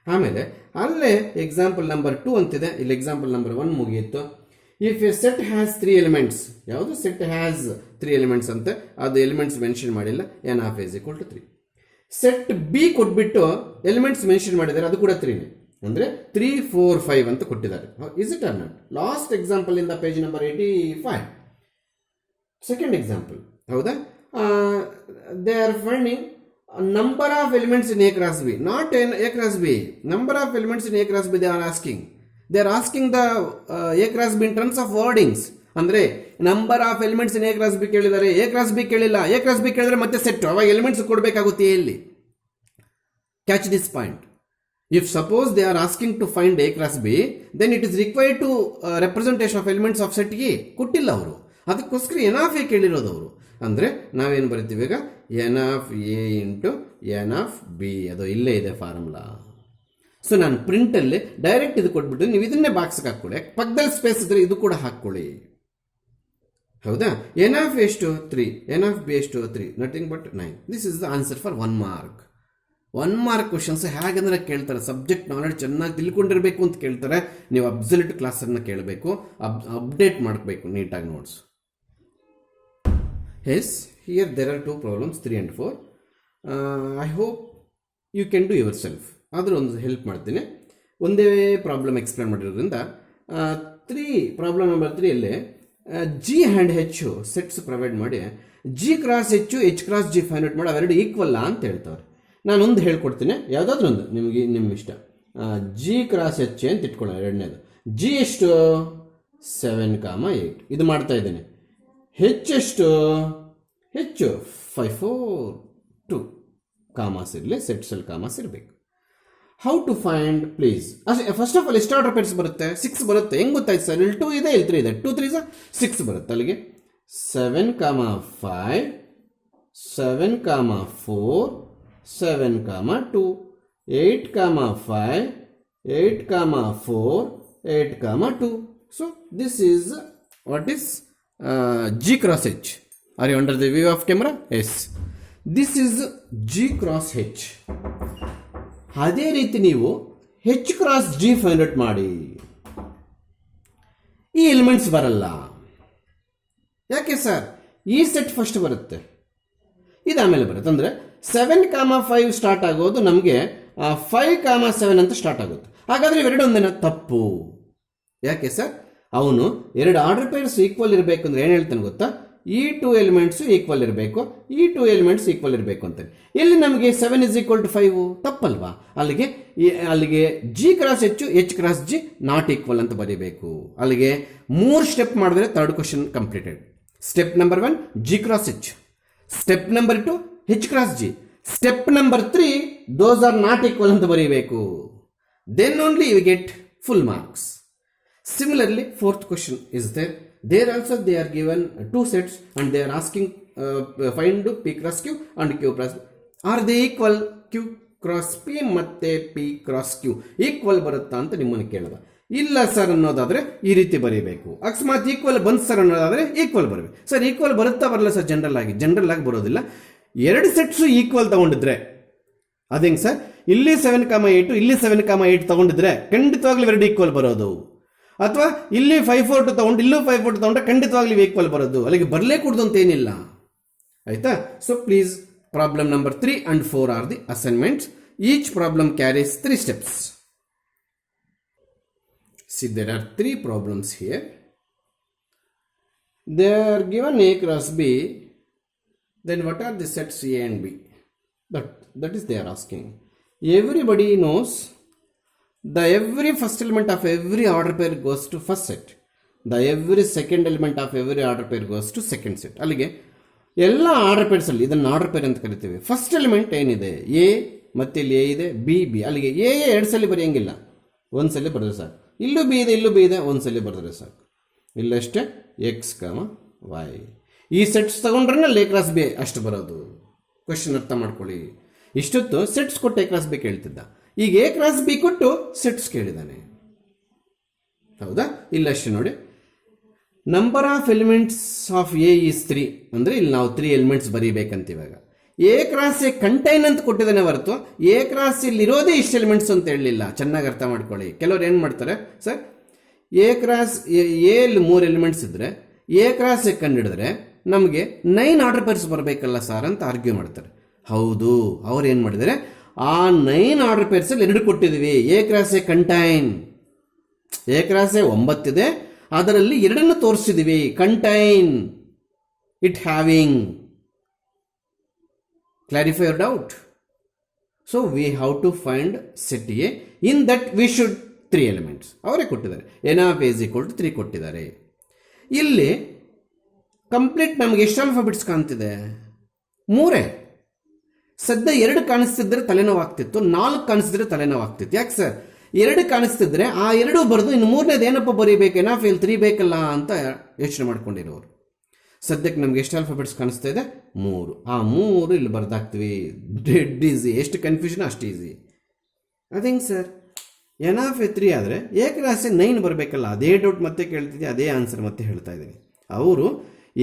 ಆಮೇಲೆ ಅಲ್ಲೇ ಎಕ್ಸಾಂಪಲ್ ನಂಬರ್ 2 ಅಂತಿದೆ, ಇಲ್ಲಿ ಎಕ್ಸಾಂಪಲ್ ನಂಬರ್ 1 ಮುಗಿಯಿತು. If a set has 3 elements, ಯಾವುದು ಸೆಟ್ ಹ್ಯಾಸ್ 3 ಎಲಿಮೆಂಟ್ಸ್ ಅಂತ, ಅದು ಎಲಿಮೆಂಟ್ಸ್ ಮೆನ್ಷನ್ ಮಾಡಿಲ್ಲ. N of S equal to 3. Set B ಕೊಟ್ಬಿಟ್ಟು ಎಲಿಮೆಂಟ್ಸ್ ಮೆನ್ಷನ್ ಮಾಡಿದ್ದಾರೆ, ಅದು ಕೂಡ 3ನೇ. ಅಂದರೆ 3, 4, 5 ಅಂತ ಕೊಟ್ಟಿದ್ದಾರೆ. Is it or not? Last example ಇಂದ ಪೇಜ್ ನಂಬರ್ 85. Second example. ಹೌದಾ? They are finding number of elements in A cross B, not in A cross B. Number of elements in A cross B they are asking. They are asking the A cross B in terms of wordings. ಅಂದ್ರೆ number of elements in A cross B ಕೇಳಿದ್ದಾರೆ, A cross B ಕೇಳಿಲ್ಲ. A cross B ಕೇಳಿದ್ರೆ ಮತ್ತೆ set, ಅವಾಗ elements ಕೊಡಬೇಕಾಗುತ್ತೆ ಇಲ್ಲಿ. Catch this point. If suppose they are asking to find A cross B, then it is required to representation of elements of set A. ಕೊಟ್ಟಿಲ್ಲ ಅವರು, ಅದಕ್ಕೋಸ್ಕರ N of A ಕೇಳಿರೋದು ಅವರು. ಅಂದರೆ ನಾವೇನು ಬರಿತೀವಿ ಈಗ, N of A into N of B. ಅದು ಇಲ್ಲೇ ಇದೆ ಫಾರ್ಮುಲಾ. ಸೊ ನಾನು ಪ್ರಿಂಟಲ್ಲಿ ಡೈರೆಕ್ಟ್ ಇದು ಕೊಟ್ಬಿಟ್ಟು ನೀವು ಇದನ್ನೇ ಬಾಕ್ಸ್ಗೆ ಹಾಕ್ಕೊಳ್ಳಿ. ಪಕ್ಕದಲ್ಲಿ ಸ್ಪೇಸ್ ಇದ್ರೆ ಇದು ಕೂಡ ಹಾಕ್ಕೊಳ್ಳಿ. ಹೌದಾ? ಎನ್ ಆಫ್ ಎಷ್ಟು 3, ಎನ್ ಆಫ್ ಬಿ ಎಷ್ಟು 3, nothing but 9. This is the answer for 1 mark. 1 mark questions ಹೇಗಂದ್ರೆ ಕೇಳ್ತಾರೆ, ಸಬ್ಜೆಕ್ಟ್ ನಾಲೆಡ್ಜ್ ಚೆನ್ನಾಗಿ ತಿಳ್ಕೊಂಡಿರಬೇಕು ಅಂತ ಕೇಳ್ತಾರೆ. ನೀವು ಅಬ್ಸಲ್ಯೂಟ್ ಕ್ಲಾಸನ್ನು ಕೇಳಬೇಕು, ಅಪ್ಡೇಟ್ ಮಾಡಬೇಕು ನೀಟಾಗಿ notes. Yes, here there are 2 problems 3 and 4. I hope you can do yourself. ಆದರೂ ಒಂದು ಹೆಲ್ಪ್ ಮಾಡ್ತೀನಿ. ಒಂದೇ ಪ್ರಾಬ್ಲಮ್ ಎಕ್ಸ್ಪ್ಲೇನ್ ಮಾಡಿರೋದ್ರಿಂದ problem number 3 G and H sets provide ಮಾಡಿ G cross H H cross G find out ಮಾಡಿ ಅವೆರಡು ಈಕ್ವಲ್ಲ ಅಂತ ಹೇಳ್ತಾರೆ. ನಾನೊಂದು ಹೇಳ್ಕೊಡ್ತೀನಿ, ಯಾವುದಾದ್ರೂ ಒಂದು ನಿಮಗೆ ನಿಮ್ಮ ಇಷ್ಟ. ಜಿ ಕ್ರಾಸ್ ಎಚ್ ಅಂತ ಇಟ್ಕೊಳ್ಳೋಣ. ಎರಡನೇದು ಜಿ ಎಷ್ಟು 7, 8 ಇದು ಮಾಡ್ತಾ ಇದ್ದೇನೆ. ಹೆಚ್ ಎಷ್ಟು, ಹೆಚ್ಚು 5, 4, 2 ಕಾಮಾಸ್ ಇರಲಿ, ಸೆಟ್ಸಲ್ಲಿ ಕಾಮಾಸ್ ಇರಬೇಕು. How to find please. First of all ಎಷ್ಟು ಆರ್ಡರ್ ಪೇರ್ಸ್ ಬರುತ್ತೆ? 6 ಬರುತ್ತೆ. ಹೆಂಗೆ ಗೊತ್ತಾಯ್ತು ಸರ್? ಇಲ್ಲಿ 2 ಇದೆ, ಇಲ್ಲಿ 3 ಇದೆ. 2 3 6 ಬರುತ್ತೆ. ಅಲ್ಲಿಗೆ 7, 5, 7, 4, 7, 2, 8, 5, 8, 4, 8, 2. So this is what is G cross H. Are you under the view of camera? Yes. This is G cross H. ಅದೇ ರೀತಿ ನೀವು ಹೆಚ್ ಕ್ರಾಸ್ ಜಿ ಫೈಂಡ್ ಔಟ್ ಮಾಡಿ. ಈ ಎಲಿಮೆಂಟ್ಸ್ ಬರಲ್ಲ. ಯಾಕೆ ಸರ್? ಈ ಸೆಟ್ ಫಸ್ಟ್ ಬರುತ್ತೆ, ಇದು ಆಮೇಲೆ ಬರುತ್ತೆ. ಅಂದರೆ 7, 5 ಸ್ಟಾರ್ಟ್ ಆಗೋದು ನಮಗೆ 5, 7 ಅಂತ ಸ್ಟಾರ್ಟ್ ಆಗುತ್ತೆ. ಹಾಗಾದರೆ ಇವೆರಡು ಒಂದೇನ? ತಪ್ಪು. ಯಾಕೆ ಸರ್? ಅವನು 2 ಆರ್ಡರ್ ಪೇರ್ಸ್ ಈಕ್ವಲ್ ಇರಬೇಕು ಅಂದರೆ ಏನು ಹೇಳ್ತಾನೆ ಗೊತ್ತಾ? ಈ 2 ಎಲಿಮೆಂಟ್ಸು ಈಕ್ವಲ್ ಇರಬೇಕು, ಈ 2 ಎಲಿಮೆಂಟ್ಸ್ ಈಕ್ವಲ್ ಇರಬೇಕು ಅಂತ. ಇಲ್ಲಿ ನಮಗೆ 7 = 5 ತಪ್ಪಲ್ವಾ? ಅಲ್ಲಿಗೆ G cross H H cross G not equal ಅಂತ ಬರೀಬೇಕು. ಅಲ್ಲಿಗೆ 3 ಸ್ಟೆಪ್ ಮಾಡಿದ್ರೆ 3rd question completed. Step number 1 G cross H, step number 2 H cross G, step number 3 those are not equal ಅಂತ ಬರೀಬೇಕು. Then only you get full marks. Similarly, 4th question is there. There also they are given 2 sets and they are asking find P cross Q and Q cross. Are they equal? Q cross P ಮತ್ತೆ P cross Q equal ಬರುತ್ತಾ ಅಂತ ನಿಮ್ಮನ್ನು ಕೇಳಿದ. ಇಲ್ಲ sir ಅನ್ನೋದಾದ್ರೆ ಈ ರೀತಿ ಬರೀಬೇಕು. ಅಕಸ್ಮಾತ್ ಈಕ್ವಲ್ ಬಂತು ಸರ್ ಅನ್ನೋದಾದ್ರೆ ಈಕ್ವಲ್ ಬರಬೇಕು. ಸರ್ ಈಕ್ವಲ್ ಬರುತ್ತಾ ಬರಲ್ಲ ಸರ್? ಜನರಲ್ ಆಗಿ ಬರೋದಿಲ್ಲ. 2 ಸೆಟ್ಸು ಈಕ್ವಲ್ ತಗೊಂಡಿದ್ರೆ ಅದೇಂಗೆ ಸರ್? ಇಲ್ಲಿ 7, 8 ಇಲ್ಲಿ 7, 8 ತಗೊಂಡಿದ್ರೆ ಖಂಡಿತವಾಗ್ಲೂ 2 ಈಕ್ವಲ್ ಬರೋದು. ಅಥವಾ ಇಲ್ಲಿ 5, 4 ತಗೊಂಡು ಇಲ್ಲೂ 5, 4 ತಗೊಂಡ್ರೆ ಖಂಡಿತವಾಗ್ಲೂ ಈಕ್ವಲ್ ಬರೋದು. ಅಲ್ಲಿಗೆ ಬರಲೇ ಕೊಡ್ದು ಅಂತ ಏನಿಲ್ಲ. ಆಯ್ತಾ? So please, problem number 3 and 4 R the assignments. Each problem carries 3 steps. See, there are 3 problems here. They are given A cross B. Then what are the sets A and B? That is they are asking. Everybody knows the every first element of every order pair goes to first set. The every second element of every order pair goes to second set. ಅಲ್ಲಿಗೆ ಎಲ್ಲ order pairs ಅಲ್ಲಿ ಇದನ್ನು order pair ಅಂತ ಕರಿತೀವಿ. First element ಏನಿದೆ A, ಮತ್ತೆ ಇಲ್ಲಿ A ಇದೆ, ಬಿ ಅಲ್ಲಿಗೆ ಎ 2 ಸಲ ಬರೆಯಂಗಿಲ್ಲ, 1 ಸಲ ಬರೆದ್ರೆ ಸಾಕು. ಇಲ್ಲೂ ಬಿ ಇದೆ, ಇಲ್ಲೂ ಬಿ ಇದೆ, 1 ಸಲ ಬರೆದ್ರೆ ಸಾಕು. ಇಲ್ಲಷ್ಟೇ ಎಕ್ಸ್, ವೈ. ಈ ಸೆಟ್ಸ್ ತಗೊಂಡ್ರೆ ಎ ಕ್ರಾಸ್ ಬಿ ಅಷ್ಟು ಬರೋದು. ಕ್ವಶನ್ ಅರ್ಥ ಮಾಡ್ಕೊಳ್ಳಿ. ಇಷ್ಟೊತ್ತು ಸೆಟ್ಸ್ ಕೊಟ್ಟು ಎ ಕ್ರಾಸ್ ಬಿ ಕೇಳ್ತಿದ್ದ, ಈಗ ಎ ಕ್ರಾಸ್ ಬಿ ಕೊಟ್ಟು ಸೆಟ್ಸ್ ಕೇಳಿದ್ದಾನೆ. ಹೌದಾ? ಇಲ್ಲಷ್ಟೇ ನೋಡಿ. Number of elements of A is 3 ಅಂದರೆ ಇಲ್ಲಿ ನಾವು 3 ಎಲಿಮೆಂಟ್ಸ್ ಬರೀಬೇಕಂತ. ಇವಾಗ ಎ ಕ್ರಾಸ್ ಎ ಕಂಟೈನ್ ಅಂತ ಕೊಟ್ಟಿದ್ದಾನೆ ಹೊರತು ಎ ಕ್ರಾಸ್ ಇಲ್ಲಿ ಇರೋದೇ ಇಷ್ಟು ಎಲಿಮೆಂಟ್ಸ್ ಅಂತ ಹೇಳಲಿಲ್ಲ. ಚೆನ್ನಾಗಿ ಅರ್ಥ ಮಾಡ್ಕೊಳ್ಳಿ. ಕೆಲವ್ರು ಏನು ಮಾಡ್ತಾರೆ ಸರ್, ಎ ಕ್ರಾಸ್ ಎಲ್ಲಿ 3 ಎಲಿಮೆಂಟ್ಸ್ ಇದ್ರೆ ಎ ಕ್ರಾಸ್ ಎ ಕಂಡಿಡಿದ್ರೆ ನಮಗೆ 9 ಆರ್ಡರ್ ಪೇರ್ಸ್ ಬರಬೇಕಲ್ಲ ಸರ್ ಅಂತ ಆರ್ಗ್ಯೂ ಮಾಡ್ತಾರೆ. ಹೌದು, ಅವ್ರು ಏನು ಮಾಡಿದ್ದಾರೆ, ಆ 9 ಆರ್ಡರ್ ಪೇರ್ಸಲ್ಲಿ 2 ಕೊಟ್ಟಿದ್ದೀವಿ. A cross A contain, A cross A 9 ಇದೆ, ಅದರಲ್ಲಿ 2 ತೋರಿಸಿದ್ದೀವಿ. Contain, it having. Clarify your doubt. So we have to find set A. In that we should 3 elements ಅವರೇ ಕೊಟ್ಟಿದ್ದಾರೆ. N of A is equal to 3 ಕೊಟ್ಟಿದ್ದಾರೆ. ಇಲ್ಲಿ complete ನಮಗೆ ಎಷ್ಟು alphabets ಕಾಣ್ತಿದೆ? 3. ಸದ್ಯ 2 ಕಾಣಿಸ್ತಿದ್ರೆ ತಲೆನೋವಾಗ್ತಿತ್ತು, 4 ಕಾಣಿಸ್ತಿದ್ರೆ ತಲೆನೋವಾಗ್ತಿತ್ತು. ಯಾಕೆ ಸರ್? 2 ಕಾಣಿಸ್ತಿದ್ರೆ ಆ 2 ಬರೆದು ಇನ್ನು 3ನೇದು ಏನಪ್ಪ ಬರೀಬೇಕು, ಎನ್ ಆಫ್ ಎಲ್ 3 ಬೇಕಲ್ಲ ಅಂತ ಯೋಚನೆ ಮಾಡ್ಕೊಂಡಿರೋರು. ಸದ್ಯಕ್ಕೆ ನಮ್ಗೆ ಎಷ್ಟು ಆಲ್ಫಾಬೆಟ್ಸ್ ಕಾಣಿಸ್ತಾ ಇದೆ? 3. ಆ 3 ಇಲ್ಲಿ ಬರ್ದಾಕ್ತೀವಿ. Dead easy. ಎಷ್ಟು ಕನ್ಫ್ಯೂಷನ್ ಅಷ್ಟು ಈಸಿ. ಅದೇ ಸರ್ ಎನ್ ಆಫ್ ಎ 3 ಆದರೆ ಏಕರಾಶಿ 9 ಬರಬೇಕಲ್ಲ. ಅದೇ ಡೌಟ್ ಮತ್ತೆ ಕೇಳ್ತಿದ್ದೆ, ಅದೇ ಆನ್ಸರ್ ಮತ್ತೆ ಹೇಳ್ತಾ ಇದ್ದೀನಿ. ಅವರು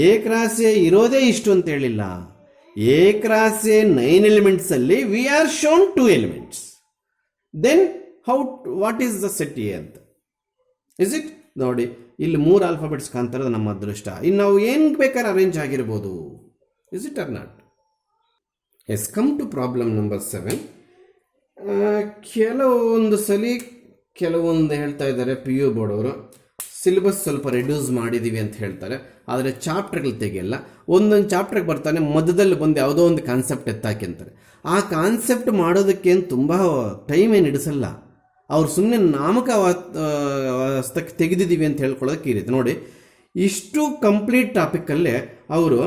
ಏಕರಾಶಿ ಇರೋದೇ ಇಷ್ಟು ಅಂತ ಹೇಳಿಲ್ಲ. ಏಕರಾಶಿ 9 ಎಲಿಮೆಂಟ್ಸ್ ಅಲ್ಲಿ we are shown 2 elements. Then what is the set A ಅಂತ. Is it? ನೋಡಿ ಇಲ್ಲಿ 3 ಆಲ್ಫಾಬೆಟ್ಸ್ ಕಾಣ್ತಾರದು ನಮ್ಮ ಅದೃಷ್ಟ. ಇನ್ನು ನಾವು ಏನು ಬೇಕಾದ್ರೆ ಅರೇಂಜ್ ಆಗಿರ್ಬೋದು. Is it or not? Yes, come to problem number 7. ಕೆಲವೊಂದು ಹೇಳ್ತಾ ಇದ್ದಾರೆ ಪಿ ಯು ಬೋರ್ಡ್ ಅವರು ಸಿಲೆಬಸ್ ಸ್ವಲ್ಪ ರಿಡ್ಯೂಸ್ ಮಾಡಿದ್ದೀವಿ ಅಂತ ಹೇಳ್ತಾರೆ. ಆದರೆ ಚಾಪ್ಟರ್ಗಳು ತೆಗೆಯಲ್ಲ. ಒಂದೊಂದು ಚಾಪ್ಟರ್ಗೆ ಬರ್ತಾನೆ ಮಧ್ಯದಲ್ಲಿ ಬಂದು ಯಾವುದೋ ಒಂದು ಕಾನ್ಸೆಪ್ಟ್ ಎತ್ತಾಕಿ ಅಂತಾರೆ. ಆ ಕಾನ್ಸೆಪ್ಟ್ ಮಾಡೋದಕ್ಕೇನು ತುಂಬ ಟೈಮ್ ಏನು ಹಿಡಿಸಲ್ಲ. ಅವ್ರು ಸುಮ್ಮನೆ ನಾಮಕವಾಸ್ತಕ್ಕೆ ತೆಗೆದಿದ್ದೀವಿ ಅಂತ ಹೇಳ್ಕೊಳ್ಳೋದಕ್ಕೆ ಈ ರೀತಿ ನೋಡಿ. ಇಷ್ಟು ಕಂಪ್ಲೀಟ್ ಟಾಪಿಕಲ್ಲೇ ಅವರು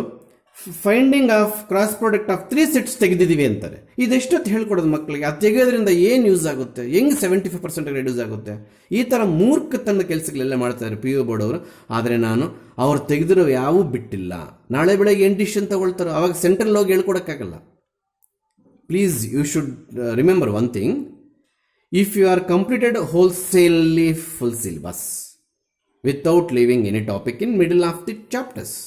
finding of cross product of 3 sets ತೆಗೆದಿದ್ದೀವಿ ಅಂತಾರೆ. ಇದೆಷ್ಟೊತ್ತು ಹೇಳ್ಕೊಡೋದು ಮಕ್ಕಳಿಗೆ? ಅದು ತೆಗೆಯೋದ್ರಿಂದ ಏನು ಯೂಸ್ ಆಗುತ್ತೆ? ಹೆಂಗೆ 75% ರೆಡ್ಯೂಸ್ ಆಗುತ್ತೆ? ಈ ಥರ ಮೂರ್ಖತನದ ಕೆಲಸಗಳೆಲ್ಲ ಮಾಡ್ತಾರೆ ಪಿ ಯು ಬೋರ್ಡ್ ಅವರು. ಆದರೆ ನಾನು ಅವ್ರು ತೆಗೆದಿರೋ ಯಾವೂ ಬಿಟ್ಟಿಲ್ಲ. ನಾಳೆ ಬೆಳಗ್ಗೆ ಏನು ಡಿಸಿಷನ್ ತಗೊಳ್ತಾರೋ ಅವಾಗ ಸೆಂಟ್ರಲ್ ಹೋಗಿ ಹೇಳ್ಕೊಡೋಕ್ಕಾಗಲ್ಲ. Please you should remember one thing. If you are completed ಹೋಲ್ಸೇಲಿ full syllabus without leaving any topic in middle of the chapters,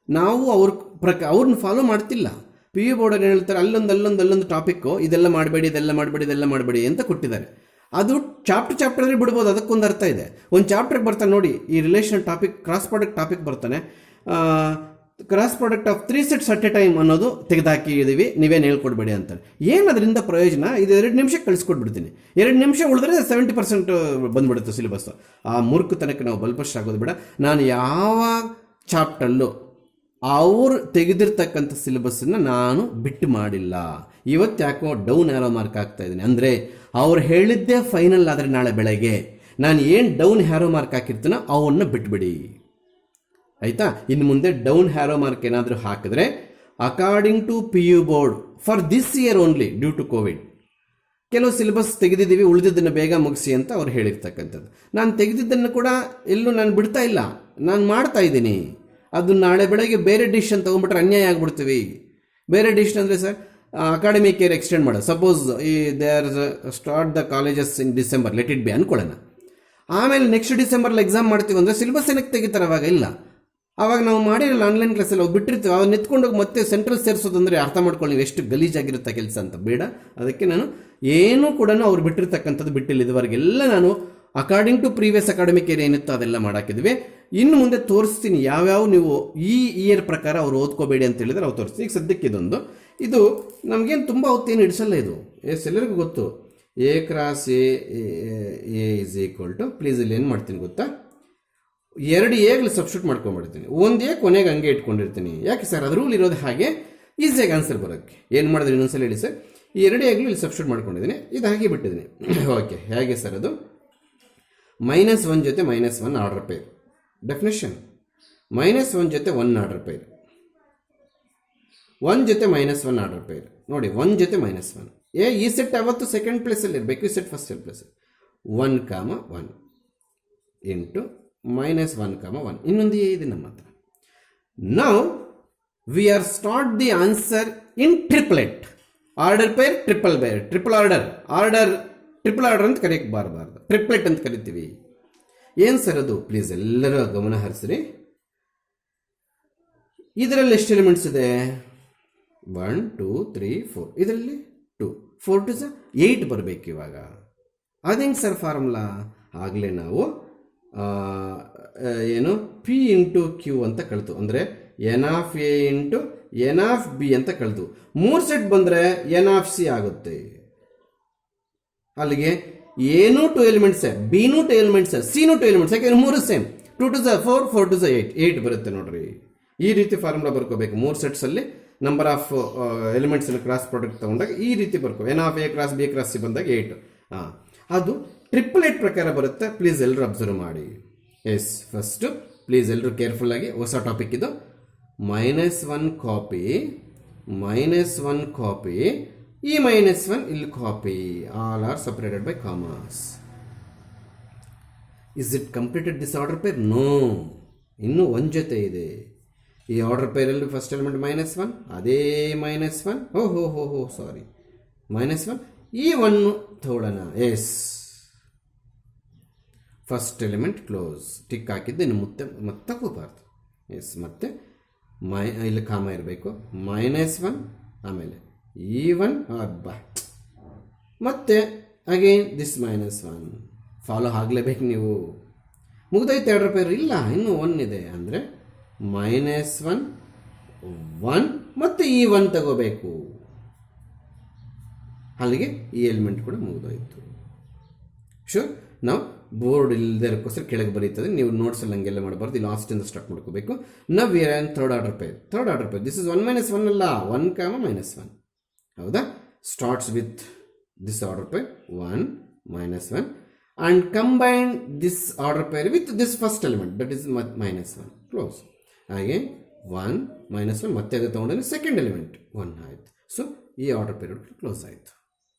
ನಾವು ಅವ್ರನ್ನ ಫಾಲೋ ಮಾಡ್ತಿಲ್ಲ. ಪಿ ಯು ಬೋರ್ಡ್ ಹೇಳ್ತಾರೆ ಅಲ್ಲೊಂದು ಟಾಪಿಕ್ಕು ಇದೆಲ್ಲ ಮಾಡಬೇಡಿ ಅಂತ ಕೊಟ್ಟಿದ್ದಾರೆ. ಅದು ಚಾಪ್ಟರ್ ಬಿಡ್ಬೋದು, ಅದಕ್ಕೊಂದು ಅರ್ಥ ಇದೆ. ಒಂದು ಚಾಪ್ಟರ್ಗೆ ಬರ್ತಾನೆ ನೋಡಿ, ಈ relation topic cross product topic ಬರ್ತಾನೆ. Cross product of 3 sets at a time ಅನ್ನೋದು ತೆಗೆದಾಕಿದ್ದೀವಿ, ನೀವೇನು ಹೇಳ್ಕೊಡ್ಬೇಡಿ ಅಂತಾರೆ. ಏನು ಅದರಿಂದ ಪ್ರಯೋಜನ? ಇದು 2 ನಿಮಿಷಕ್ಕೆ ಕಳಿಸ್ಕೊಟ್ಬಿಡ್ತೀನಿ. 2 ನಿಮಿಷ ಉಳಿದ್ರೆ 70% ಬಂದ್ಬಿಡುತ್ತೆ ಸಿಲೆಬಸ್. ಆ ಮೂರ್ಖತನಕ್ಕೆ ನಾವು ಬಲ್ಪಶ್ ಆಗೋದು ಬೇಡ. ನಾನು ಯಾವ ಚಾಪ್ಟರ್ಲು ಅವರು ತೆಗೆದಿರ್ತಕ್ಕಂಥ ಸಿಲೆಬಸ್ಸನ್ನು ನಾನು ಬಿಟ್ಟು ಮಾಡಿಲ್ಲ. ಇವತ್ತು ಯಾಕೋ ಡೌನ್ ಆರೋ ಮಾರ್ಕ್ ಆಗ್ತಾ ಇದ್ದೀನಿ. ಅಂದರೆ ಅವ್ರು ಹೇಳಿದ್ದೇ ಫೈನಲ್ ಆದರೆ ನಾಳೆ ಬೆಳಗ್ಗೆ ನಾನು ಏನು ಡೌನ್ ಹ್ಯಾರೋ ಮಾರ್ಕ್ ಹಾಕಿರ್ತೀನೋ ಅವನ್ನ ಬಿಟ್ಬಿಡಿ, ಆಯಿತಾ? ಇನ್ನು ಮುಂದೆ ಡೌನ್ ಹ್ಯಾರೋ ಮಾರ್ಕ್ ಏನಾದರೂ ಹಾಕಿದ್ರೆ according to P U board for this year only due to Covid ಕೆಲವು ಸಿಲೆಬಸ್ ತೆಗೆದಿದ್ದೀವಿ, ಉಳಿದಿದ್ದನ್ನು ಬೇಗ ಮುಗಿಸಿ ಅಂತ ಅವ್ರು ಹೇಳಿರ್ತಕ್ಕಂಥದ್ದು. ನಾನು ತೆಗೆದಿದ್ದನ್ನು ಕೂಡ ಎಲ್ಲೂ ನಾನು ಬಿಡ್ತಾ ಇಲ್ಲ, ನಾನು ಮಾಡ್ತಾ ಇದ್ದೀನಿ. ಅದು ನಾಳೆ ಬೆಳಗ್ಗೆ ಬೇರೆ ಡಿಸಿಷನ್ ತೊಗೊಂಡ್ಬಿಟ್ರೆ ಅನ್ಯಾಯ ಆಗ್ಬಿಡ್ತೀವಿ. ಬೇರೆ ಡಿಸಿಷನ್ ಅಂದರೆ ಸರ್ ಅಕಾಡೆಮಿಕ್ ಇಯರ್ ಎಕ್ಸ್ಟೆಂಡ್ ಮಾಡೋದು. Suppose they are start the colleges in December, let it be ಅನ್ಕೊಳ್ಳೋಣ. ಆಮೇಲೆ ನೆಕ್ಸ್ಟ್ ಡಿಸೆಂಬರ್ಲಿ ಎಕ್ಸಾಮ್ ಮಾಡ್ತೀವಿ ಅಂದರೆ ಸಿಲೆಬಸ್ ಏನಕ್ಕೆ ತೆಗಿತಾರೆ? ಅವಾಗ ಇಲ್ಲ, ಅವಾಗ ನಾವು ಮಾಡಿರಲ್ಲ ಆನ್ಲೈನ್ ಕ್ಲಾಸಲ್ಲಿ ಅವು ಬಿಟ್ಟಿರ್ತೀವಿ. ಅವಾಗ ನಿಂತ್ಕೊಂಡೋಗಿ ಮತ್ತೆ ಸೆಂಟ್ರಲ್ ಸೇರಿಸೋದಂದರೆ ಅರ್ಥ ಮಾಡ್ಕೊಳ್ಳಿ ನೀವು ಎಷ್ಟು ಗಲೀಜಾಗಿರುತ್ತೆ ಕೆಲಸ ಅಂತ. ಬೇಡ, ಅದಕ್ಕೆ ನಾನು ಏನೂ ಕೂಡ ಅವ್ರು ಬಿಟ್ಟಿರ್ತಕ್ಕಂಥದ್ದು ಬಿಟ್ಟಿಲ್ಲ ಇದುವರೆಗೆಲ್ಲ. ನಾನು according to previous academic year ಏನಿತ್ತು ಅದೆಲ್ಲ ಮಾಡಾಕಿದ್ವಿ. ಇನ್ನು ಮುಂದೆ ತೋರಿಸ್ತೀನಿ ಯಾವ್ಯಾವ ನೀವು ಈ ಇಯರ್ ಪ್ರಕಾರ ಅವ್ರು ಓದ್ಕೋಬೇಡಿ ಅಂತ ಹೇಳಿದ್ರೆ ಅವ್ರು ತೋರಿಸ್ತೀನಿ. ಈಗ ಸದ್ಯಕ್ಕೆ ಇದು ನಮಗೇನು ತುಂಬ ಹೊತ್ತೇನು ಹಿಡಿಸಲ್ಲ. ಇದು ಎಲ್ಲರಿಗೂ ಗೊತ್ತು. A cross A is equal to, please ಇಲ್ಲಿ ಏನು ಮಾಡ್ತೀನಿ ಗೊತ್ತಾ, 2 ಎಗಳು ಸಬ್ಸ್ಟಿಟ್ಯೂಟ್ ಮಾಡ್ಕೊಂಡ್ಬಿಡ್ತೀನಿ, 1 ಎ ಕೊನೆಗೆ ಹಂಗೆ ಇಟ್ಕೊಂಡಿರ್ತೀನಿ. ಯಾಕೆ ಸರ್? ಅದು ರೂಲ್ ಇರೋದು ಹಾಗೆ, ಈಸಿಯಾಗಿ ಆನ್ಸರ್ ಬರೋಕ್ಕೆ. ಏನು ಮಾಡಿದ್ರೆ ಇನ್ನೊಂದ್ಸಲ ಹೇಳಿ ಸರ್. ಈ 2 ಎಗಳು ಇಲ್ಲಿ ಸಬ್ಸ್ಟಿಟ್ಯೂಟ್ ಮಾಡ್ಕೊಂಡಿದ್ದೀನಿ, ಇದು ಹಾಗೆ ಬಿಟ್ಟಿದ್ದೀನಿ. ಓಕೆ, ಹೇಗೆ ಸರ್? ಅದು -1 ಜೊತೆ -1 ಆರ್ಡರ್ ಪೇರ್ ಡೆಫಿನೇಷನ್, -1 ಜೊತೆ 1 ಆರ್ಡರ್ ಪೇರ್, 1 ಜೊತೆ -1 ಆರ್ಡರ್ ಪೇರ್. ನೋಡಿ 1 ಜೊತೆ -1 ಈ ಸೆಟ್ ಯಾವತ್ತು ಸೆಕೆಂಡ್ ಪ್ಲೇಸಲ್ಲಿ ಇರಬೇಕು, ಈ ಸೆಟ್ ಫಸ್ಟ್ ಪ್ಲೇಸ್. 1,1 ಇಂಟು -1,1 ಇನ್ನೊಂದು ಎ ಇದೆ ನಮ್ಮ ಹತ್ರ. Now we are start the answer in triplet order pair, triple order ಅಂತ ಕರೆಯಕ್ಕೆ ಬಾರಬಾರ್ದು, ಟ್ರಿಪ್ಲೆಟ್ ಅಂತ ಕರಿತೀವಿ. ಏನು ಸರ್ ಅದು? ಪ್ಲೀಸ್ ಎಲ್ಲರೂ ಗಮನ ಹರಿಸ್ರಿ. ಇದರಲ್ಲಿ ಎಷ್ಟು ಎಲಿಮೆಂಟ್ಸ್ ಇದೆ? 1 2 3 4. ಇದರಲ್ಲಿ 2 4 2 8 ಬರಬೇಕು ಇವಾಗ. ಅದೇಂಗೆ ಸರ್ ಫಾರ್ಮುಲಾ? ಆಗಲೇ ನಾವು ಏನು ಪಿ ಇಂಟು ಕ್ಯೂ ಅಂತ ಕಳ್ತು, ಅಂದರೆ N of A into N of B ಅಂತ ಕಳ್ತು. 3 ಸೆಟ್ ಬಂದರೆ ಎನ್ ಆಫ್ ಸಿ ಆಗುತ್ತೆ. ಅಲ್ಲಿಗೆ ಏನೂ 2 ಎಲಿಮೆಂಟ್ಸ್, ಬಿನೂ 2 ಎಲಿಮೆಂಟ್ಸ್, ಸಿನೂ 2 ಎಲಿಮೆಂಟ್ಸ್. ಯಾಕೆ 3 ಸೇಮ್. 2 2 4 4 2 8 ಬರುತ್ತೆ ನೋಡ್ರಿ. ಈ ರೀತಿ ಫಾರ್ಮುಲಾ ಬರ್ಕೋಬೇಕು. 3 ಸೆಟ್ಸಲ್ಲಿ number of elements cross product ತಗೊಂಡಾಗ ಈ ರೀತಿ ಬರ್ಕೋ n of A cross B cross C ಬಂದಾಗ 8. ಅದು ಟ್ರಿಪಲೇಟ್ ಪ್ರಕಾರ ಬರುತ್ತೆ. ಪ್ಲೀಸ್ ಎಲ್ಲರೂ ಅಬ್ಸರ್ವ್ ಮಾಡಿ. ಎಸ್, ಫಸ್ಟು ಪ್ಲೀಸ್ ಎಲ್ಲರೂ ಕೇರ್ಫುಲ್ ಆಗಿ, ಹೊಸ ಟಾಪಿಕ್ ಇದು. -1 ಕಾಪಿ, -1 ಕಾಪಿ, ಈ -1 ಇಲ್ಲಿ copy, all are separated by commas. Is it completed this order pair? No, ಇನ್ನೂ ಒಂದು ಜೊತೆ ಇದೆ. ಈ ಆರ್ಡರ್ ಪೇರಲ್ಲಿ ಫಸ್ಟ್ ಎಲಿಮೆಂಟ್ -1, ಅದೇ -1, ಓಹೋ ಸಾರಿ, -1, ಈ 1 ತಗೊಳ್ಳೋಣ. Yes, first element close, tick ಹಾಕಿದ್ದು ಇನ್ನು ಮತ್ತೆ ಹೋಗಬಾರ್ದು. ಎಸ್, ಮತ್ತೆ ಇಲ್ಲಿ ಕಾಮ ಇರಬೇಕು. -1, ಆಮೇಲೆ ಈ 1, ಅಬ್ಬಾ, ಮತ್ತೆ ಅಗೇನ್ ದಿಸ್ -1. ಫಾಲೋ ಆಗಲೇಬೇಕು ನೀವು. ಮುಗ್ದೈತೆ ಆರ್ಡರ್ ಪೇರ್? ಇಲ್ಲ, ಇನ್ನೂ 1 ಇದೆ. ಅಂದರೆ -1, 1 ಮತ್ತು ಈ 1 ತಗೋಬೇಕು. ಅಲ್ಲಿಗೆ ಈ ಎಲಿಮೆಂಟ್ ಕೂಡ ಮುಗಿದೋಯ್ತು. ಶೂರ್. ನಾವು ಬೋರ್ಡ್ ಇಲ್ಲದೆ ಇರೋಕ್ಕೋಸ್ಕರ ಕೆಳಗೆ ಬರೀತದೆ, ನೀವು ನೋಟ್ಸಲ್ಲಿ ಹಂಗೆಲ್ಲ ಮಾಡಬಾರ್ದು. ಲಾಸ್ಟಿಂದ ಸ್ಟಾರ್ಟ್ ಮಾಡ್ಕೋಬೇಕು. ನಾವು we are third order pair. This is 1 - 1 ಅಲ್ಲ, 1, -1. ಹೌದಾ? Starts with this order pair 1, -1 and combine this order pair with this first element, that is -1. Close. Again 1, -1, ಮತ್ತೆ ಅದು ತಗೊಂಡ್ರೆ ಸೆಕೆಂಡ್ ಎಲಿಮೆಂಟ್ 1 ಆಯ್ತು. ಸೊ ಈ ಆರ್ಡರ್ ಪೇರ್ ಕ್ಲೋಸ್ ಆಯಿತು.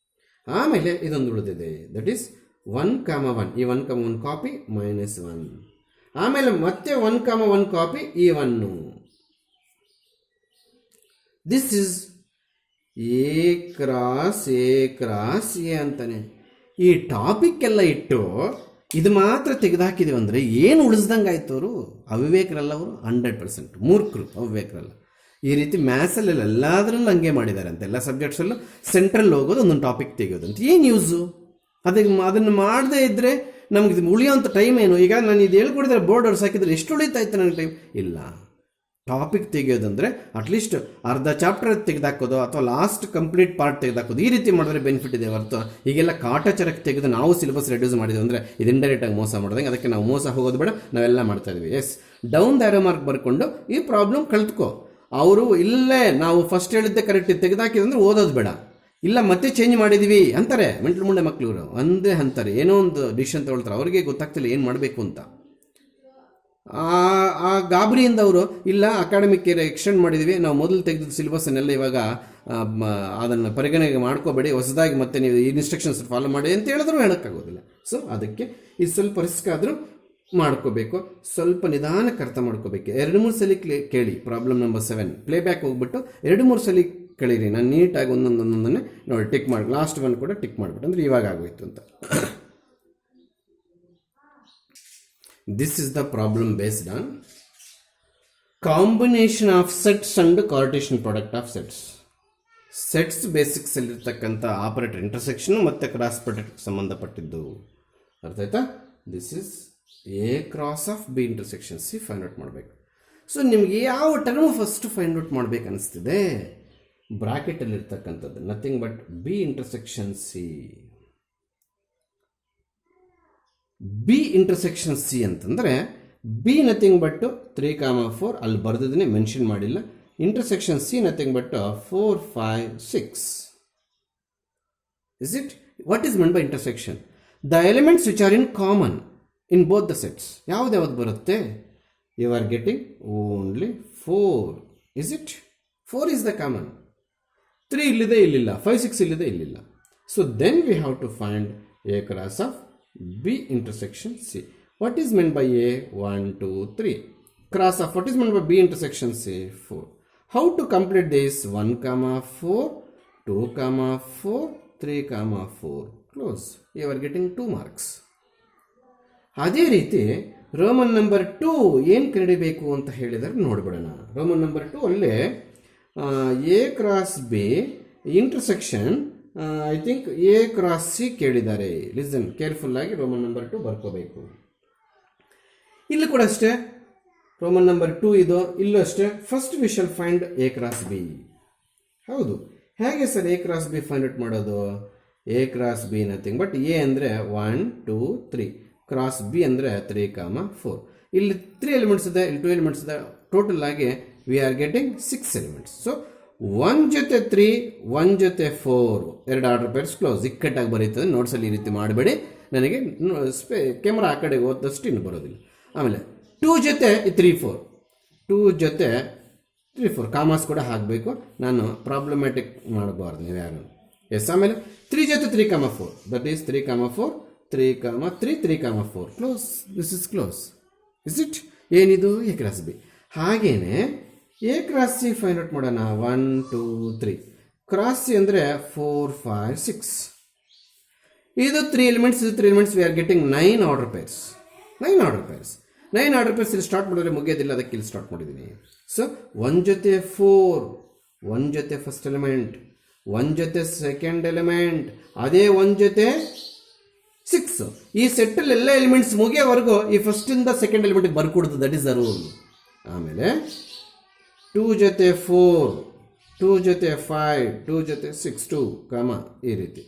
ಆಮೇಲೆ ಇದೊಂದು ಉಳಿದಿದೆ, ದಟ್ ಈಸ್ 1, 1. ಈ 1, 1 ಕಾಪಿ -1. ಆಮೇಲೆ ಮತ್ತೆ 1, 1 ಕಾಪಿ ಈ 1. This is A cross A ಅಂತಾನೆ. ಈ ಟಾಪಿಕ್ ಎಲ್ಲ ಇಟ್ಟು ಇದು ಮಾತ್ರ ತೆಗೆದುಹಾಕಿದೀವಿ ಅಂದರೆ ಏನು ಉಳಿಸ್ದಂಗೆ ಆಯ್ತು. ಅವರು ಅವಿವೇಕರಲ್ಲ, ಅವರು 100% ಮೂರ್ಖರು, ಅವಿವೇಕರಲ್ಲ. ಈ ರೀತಿ ಮ್ಯಾಥ್ಸಲ್ಲಿ ಎಲ್ಲದರಲ್ಲೂ ಹಂಗೆ ಮಾಡಿದ್ದಾರೆ ಅಂತ. ಎಲ್ಲ ಸಬ್ಜೆಕ್ಟ್ಸಲ್ಲೂ ಸೆಂಟ್ರಲ್ ಹೋಗೋದು, ಒಂದೊಂದು ಟಾಪಿಕ್ ತೆಗೆಯೋದಂತ. ಏನು ಯೂಸು? ಅದನ್ನು ಮಾಡದೇ ಇದ್ದರೆ ನಮ್ಗೆ ಉಳಿಯೋಂಥ ಟೈಮ್ ಏನು? ಈಗ ನಾನು ಇದು ಹೇಳ್ಕೊಡಿದ್ರೆ ಬೋರ್ಡ್ ಅವ್ರು ಸಾಕಿದ್ರೆ ಎಷ್ಟು ಉಳಿತಾಯ್ತು ನನಗೆ ಟೈಮ್? ಇಲ್ಲ. ಟಾಪಿಕ್ ತೆಗೆಯೋದಂದರೆ ಅಟ್ಲೀಸ್ಟ್ ಅರ್ಧ ಚಾಪ್ಟರ್ ತೆಗೆದಾಕೋದು ಅಥವಾ ಲಾಸ್ಟ್ ಕಂಪ್ಲೀಟ್ ಪಾರ್ಟ್ ತೆಗೆದಾಕೋದು, ಈ ರೀತಿ ಮಾಡಿದ್ರೆ ಬೆನಿಫಿಟ್ ಇದೆ ಹೊರತು ಈಗೆಲ್ಲ ಕಾಟಾಚಾರಕ್ಕೆ ತೆಗೆದು ನಾವು ಸಿಲೆಬಸ್ ರೆಡ್ಯೂಸ್ ಮಾಡಿದ್ವಿ ಅಂದರೆ ಇದು ಇಂಡೈರೆಕ್ಟಾಗಿ ಮೋಸ ಮಾಡಿದಂಗೆ. ಅದಕ್ಕೆ ನಾವು ಮೋಸ ಹೋಗೋದು ಬೇಡ, ನಾವೆಲ್ಲ ಮಾಡ್ತಾ ಇದ್ವಿ. Yes, down the arrow mark ಬರ್ಕೊಂಡು ಈ ಪ್ರಾಬ್ಲಮ್ ಕಲ್ತ್ಕೋ. ಅವರು ಇಲ್ಲೇ ನಾವು ಫಸ್ಟ್ ಹೇಳಿದ್ದೆ ಕರೆಕ್ಟ್ ತೆಗೆದಾಕಿದ್ರೆ ಓದೋದು ಬೇಡ, ಇಲ್ಲ ಮತ್ತೆ ಚೇಂಜ್ ಮಾಡಿದ್ದೀವಿ ಅಂತಾರೆ. ಮೆಂಟಲ್ ಮುಂಡೆ ಮಕ್ಕಳು ಒಂದೇ ಅಂತಾರೆ, ಏನೋ ಒಂದು ಡಿಸಿಷನ್ ತಗೊಳ್ತಾರೆ, ಅವರಿಗೆ ಗೊತ್ತಾಗ್ತಿಲ್ಲ ಏನು ಮಾಡಬೇಕು ಅಂತ. ಆ ಗಾಬರಿಯಿಂದ ಅವರು ಇಲ್ಲ ಅಕಾಡೆಮಿಕ್ ಇಯರ್ ಎಕ್ಸ್ಟೆಂಡ್ ಮಾಡಿದ್ದೀವಿ, ನಾವು ಮೊದಲು ತೆಗೆದ ಸಿಲೆಬಸ್ಸನ್ನೆಲ್ಲ ಇವಾಗ ಅದನ್ನು ಪರಿಗಣನೆಗೆ ಮಾಡ್ಕೋಬೇಡಿ, ಹೊಸದಾಗಿ ಮತ್ತೆ ನೀವು ಈ ಇನ್ಸ್ಟ್ರಕ್ಷನ್ಸ್ ಫಾಲೋ ಮಾಡಿ ಅಂತ ಹೇಳಿದ್ರು ಹೇಳೋಕ್ಕಾಗೋದಿಲ್ಲ. ಸೊ ಅದಕ್ಕೆ ಇದು ಸ್ವಲ್ಪ ರಿಸ್ಕ್ ಆದರೂ ಮಾಡ್ಕೋಬೇಕು, ಸ್ವಲ್ಪ ನಿಧಾನಕ್ಕೆ ಅರ್ಥ ಮಾಡ್ಕೋಬೇಕು. 2-3 ಸಲ ಕೇಳಿ. ಪ್ರಾಬ್ಲಮ್ ನಂಬರ್ 7 ಪ್ಲೇಬ್ಯಾಕ್ ಹೋಗ್ಬಿಟ್ಟು 2-3 ಸಲ ಕೇಳಿರಿ. ನಾನು ನೀಟಾಗಿ ಒಂದೊಂದನ್ನೇ ನೋಡಿ ಟಿಕ್ ಮಾಡಿ, ಲಾಸ್ಟ್ 1 ಕೂಡ ಟಿಕ್ ಮಾಡಿಬಿಟ್ಟು ಅಂದರೆ ಇವಾಗ ಆಗೋಯ್ತು ಅಂತ. This is the problem based on combination of sets and Cartesian product of sets. Sets basics ಅಲ್ಲಿರ್ತಕ್ಕಂಥ ಆಪರೇಟರ್ ಇಂಟರ್ಸೆಕ್ಷನ್ ಮತ್ತು ಕ್ರಾಸ್ ಪ್ರಾಡಕ್ಟ್ ಸಂಬಂಧಪಟ್ಟಿದ್ದು. ಅರ್ಥ ಆಯ್ತಾ? This is A cross of B intersection C find out ಮಾಡಬೇಕು. ಸೊ ನಿಮಗೆ ಯಾವ term first find out ಮಾಡಬೇಕು ಅನಿಸ್ತಿದೆ? ಬ್ರಾಕೆಟಲ್ಲಿ ಇರ್ತಕ್ಕಂಥದ್ದು nothing but B intersection C. B intersection C ಅಂತಂದರೆ ಬಿ ನಥಿಂಗ್ ಬಟ್ಟು 3, 4 ಅಲ್ಲಿ ಬರ್ದಿದ್ದೀನಿ, ಮೆನ್ಷನ್ ಮಾಡಿಲ್ಲ. Intersection C nothing but 4, 5, 6. Is it? What is meant by intersection? The elements which are in common in both the sets. ಯಾವ್ದು ಬರುತ್ತೆ? You are getting only 4. Is it? 4 is the common. 3 ಇಲ್ಲಿದೆ, ಇಲ್ಲಿಲ್ಲ. 5, 6 ಇಲ್ಲಿದೆ, ಇಲ್ಲಿಲ್ಲ. So then we have to find A cross of B intersection C. What is meant by A? 1, 2, 3. Cross of what is meant by B intersection C? 4. How to complete this? 1, 4, 2, 4, 3, 4. Close. You are getting 2 marks. ಅದೇ ರೀತಿ Roman number 2 ಏನು ಕಡಿಬೇಕು ಅಂತ ಹೇಳಿದರೆ ನೋಡ್ಬಿಡೋಣ. Roman number 2 ಅಲ್ಲೇ A cross B intersection I think A cross C ಕೇಳಿದ್ದಾರೆ. Listen careful ಆಗಿ Roman number 2 ಬರ್ಕೋಬೇಕು. ಇಲ್ಲಿ ಕೂಡ ಅಷ್ಟೇ ರೋಮನ್ ನಂಬರ್ 2 ಇದು, ಇಲ್ಲೂ ಅಷ್ಟೇ. First we shall find A cross B. ಹೌದು, ಹೇಗೆ sir A cross B find out ಮಾಡೋದು? A cross B nothing but A ಅಂದರೆ 1, 2, 3, ಕ್ರಾಸ್ ಬಿ ಅಂದರೆ 3, 4. ಇಲ್ಲಿ 3 ಎಲಿಮೆಂಟ್ಸ್ ಇದೆ, ಇಲ್ಲಿ 2 ಎಲಿಮೆಂಟ್ಸ್ ಇದೆ. ಟೋಟಲ್ ಆಗಿ we are getting 6 elements. So 1 ಜೊತೆ 3, 1 ಜೊತೆ 4 ಎರಡು ಆರ್ಡರ್ ಪೇರ್ಸ್ ಕ್ಲೋಸ್. ಇಕ್ಕಟ್ಟಾಗಿ ಬರೀತದೆ. ನೋಟ್ಸಲ್ಲಿ ಈ ರೀತಿ ಮಾಡಬೇಡಿ, ನನಗೆ ಕ್ಯಾಮ್ರಾ ಆ ಕಡೆಗೆ ಓದಷ್ಟು ಇನ್ನು ಬರೋದಿಲ್ಲ. ಆಮೇಲೆ 2 ಜೊತೆ 3, 4, 2 ಜೊತೆ 3, 4 ಕಾಮರ್ಸ್ ಕೂಡ ಹಾಕಬೇಕು. ನಾನು ಪ್ರಾಬ್ಲಮ್ಯಾಟಿಕ್ ಮಾಡಬಾರ್ದು ನೀವು ಯಾರು. ಎಸ್. ಆಮೇಲೆ 3 ಜೊತೆ 3, 4, that is 3, 4, 3, 3, 3, 4 close. This is close. Is it? ಏನಿದು? A cross B. ಹಾಗೇನೆ A cross C find out ಮಾಡೋಣ. 1, 2, 3 ಕ್ರಾಸ್ ಸಿ ಅಂದರೆ 4, 5, 6. ಇದು 3 ಎಲಿಮೆಂಟ್ಸ್, ಇದು 3 elements. We are getting 9 order pairs. 9 order pairs. 9 order pairs ಇಲ್ಲಿ ಸ್ಟಾರ್ಟ್ ಮಾಡಿದ್ರೆ ಮುಗಿಯೋದಿಲ್ಲ, ಅದಕ್ಕೆ ಇಲ್ಲಿ ಸ್ಟಾರ್ಟ್ ಮಾಡಿದ್ದೀನಿ. ಸೊ 1 ಜೊತೆ 4, 1 ಜೊತೆ ಫಸ್ಟ್ ಎಲಿಮೆಂಟ್, 1 ಜೊತೆ ಸೆಕೆಂಡ್ ಎಲಿಮೆಂಟ್, ಅದೇ 1 ಜೊತೆ 6. ಈ ಸೆಟ್ಟಲ್ಲಿ ಎಲ್ಲ ಎಲಿಮೆಂಟ್ಸ್ ಮುಗಿಯೋವರೆಗೂ ಈ ಫಸ್ಟಿಂದ ಸೆಕೆಂಡ್ ಎಲಿಮೆಂಟ್ಗೆ ಬರ್ಕೊಡ್ದು. That is the rule. ಆಮೇಲೆ 2 ಜೊತೆ 4, 2 ಜೊತೆ 5, 2 ಜೊತೆ 6, 2 ಈ ರೀತಿ.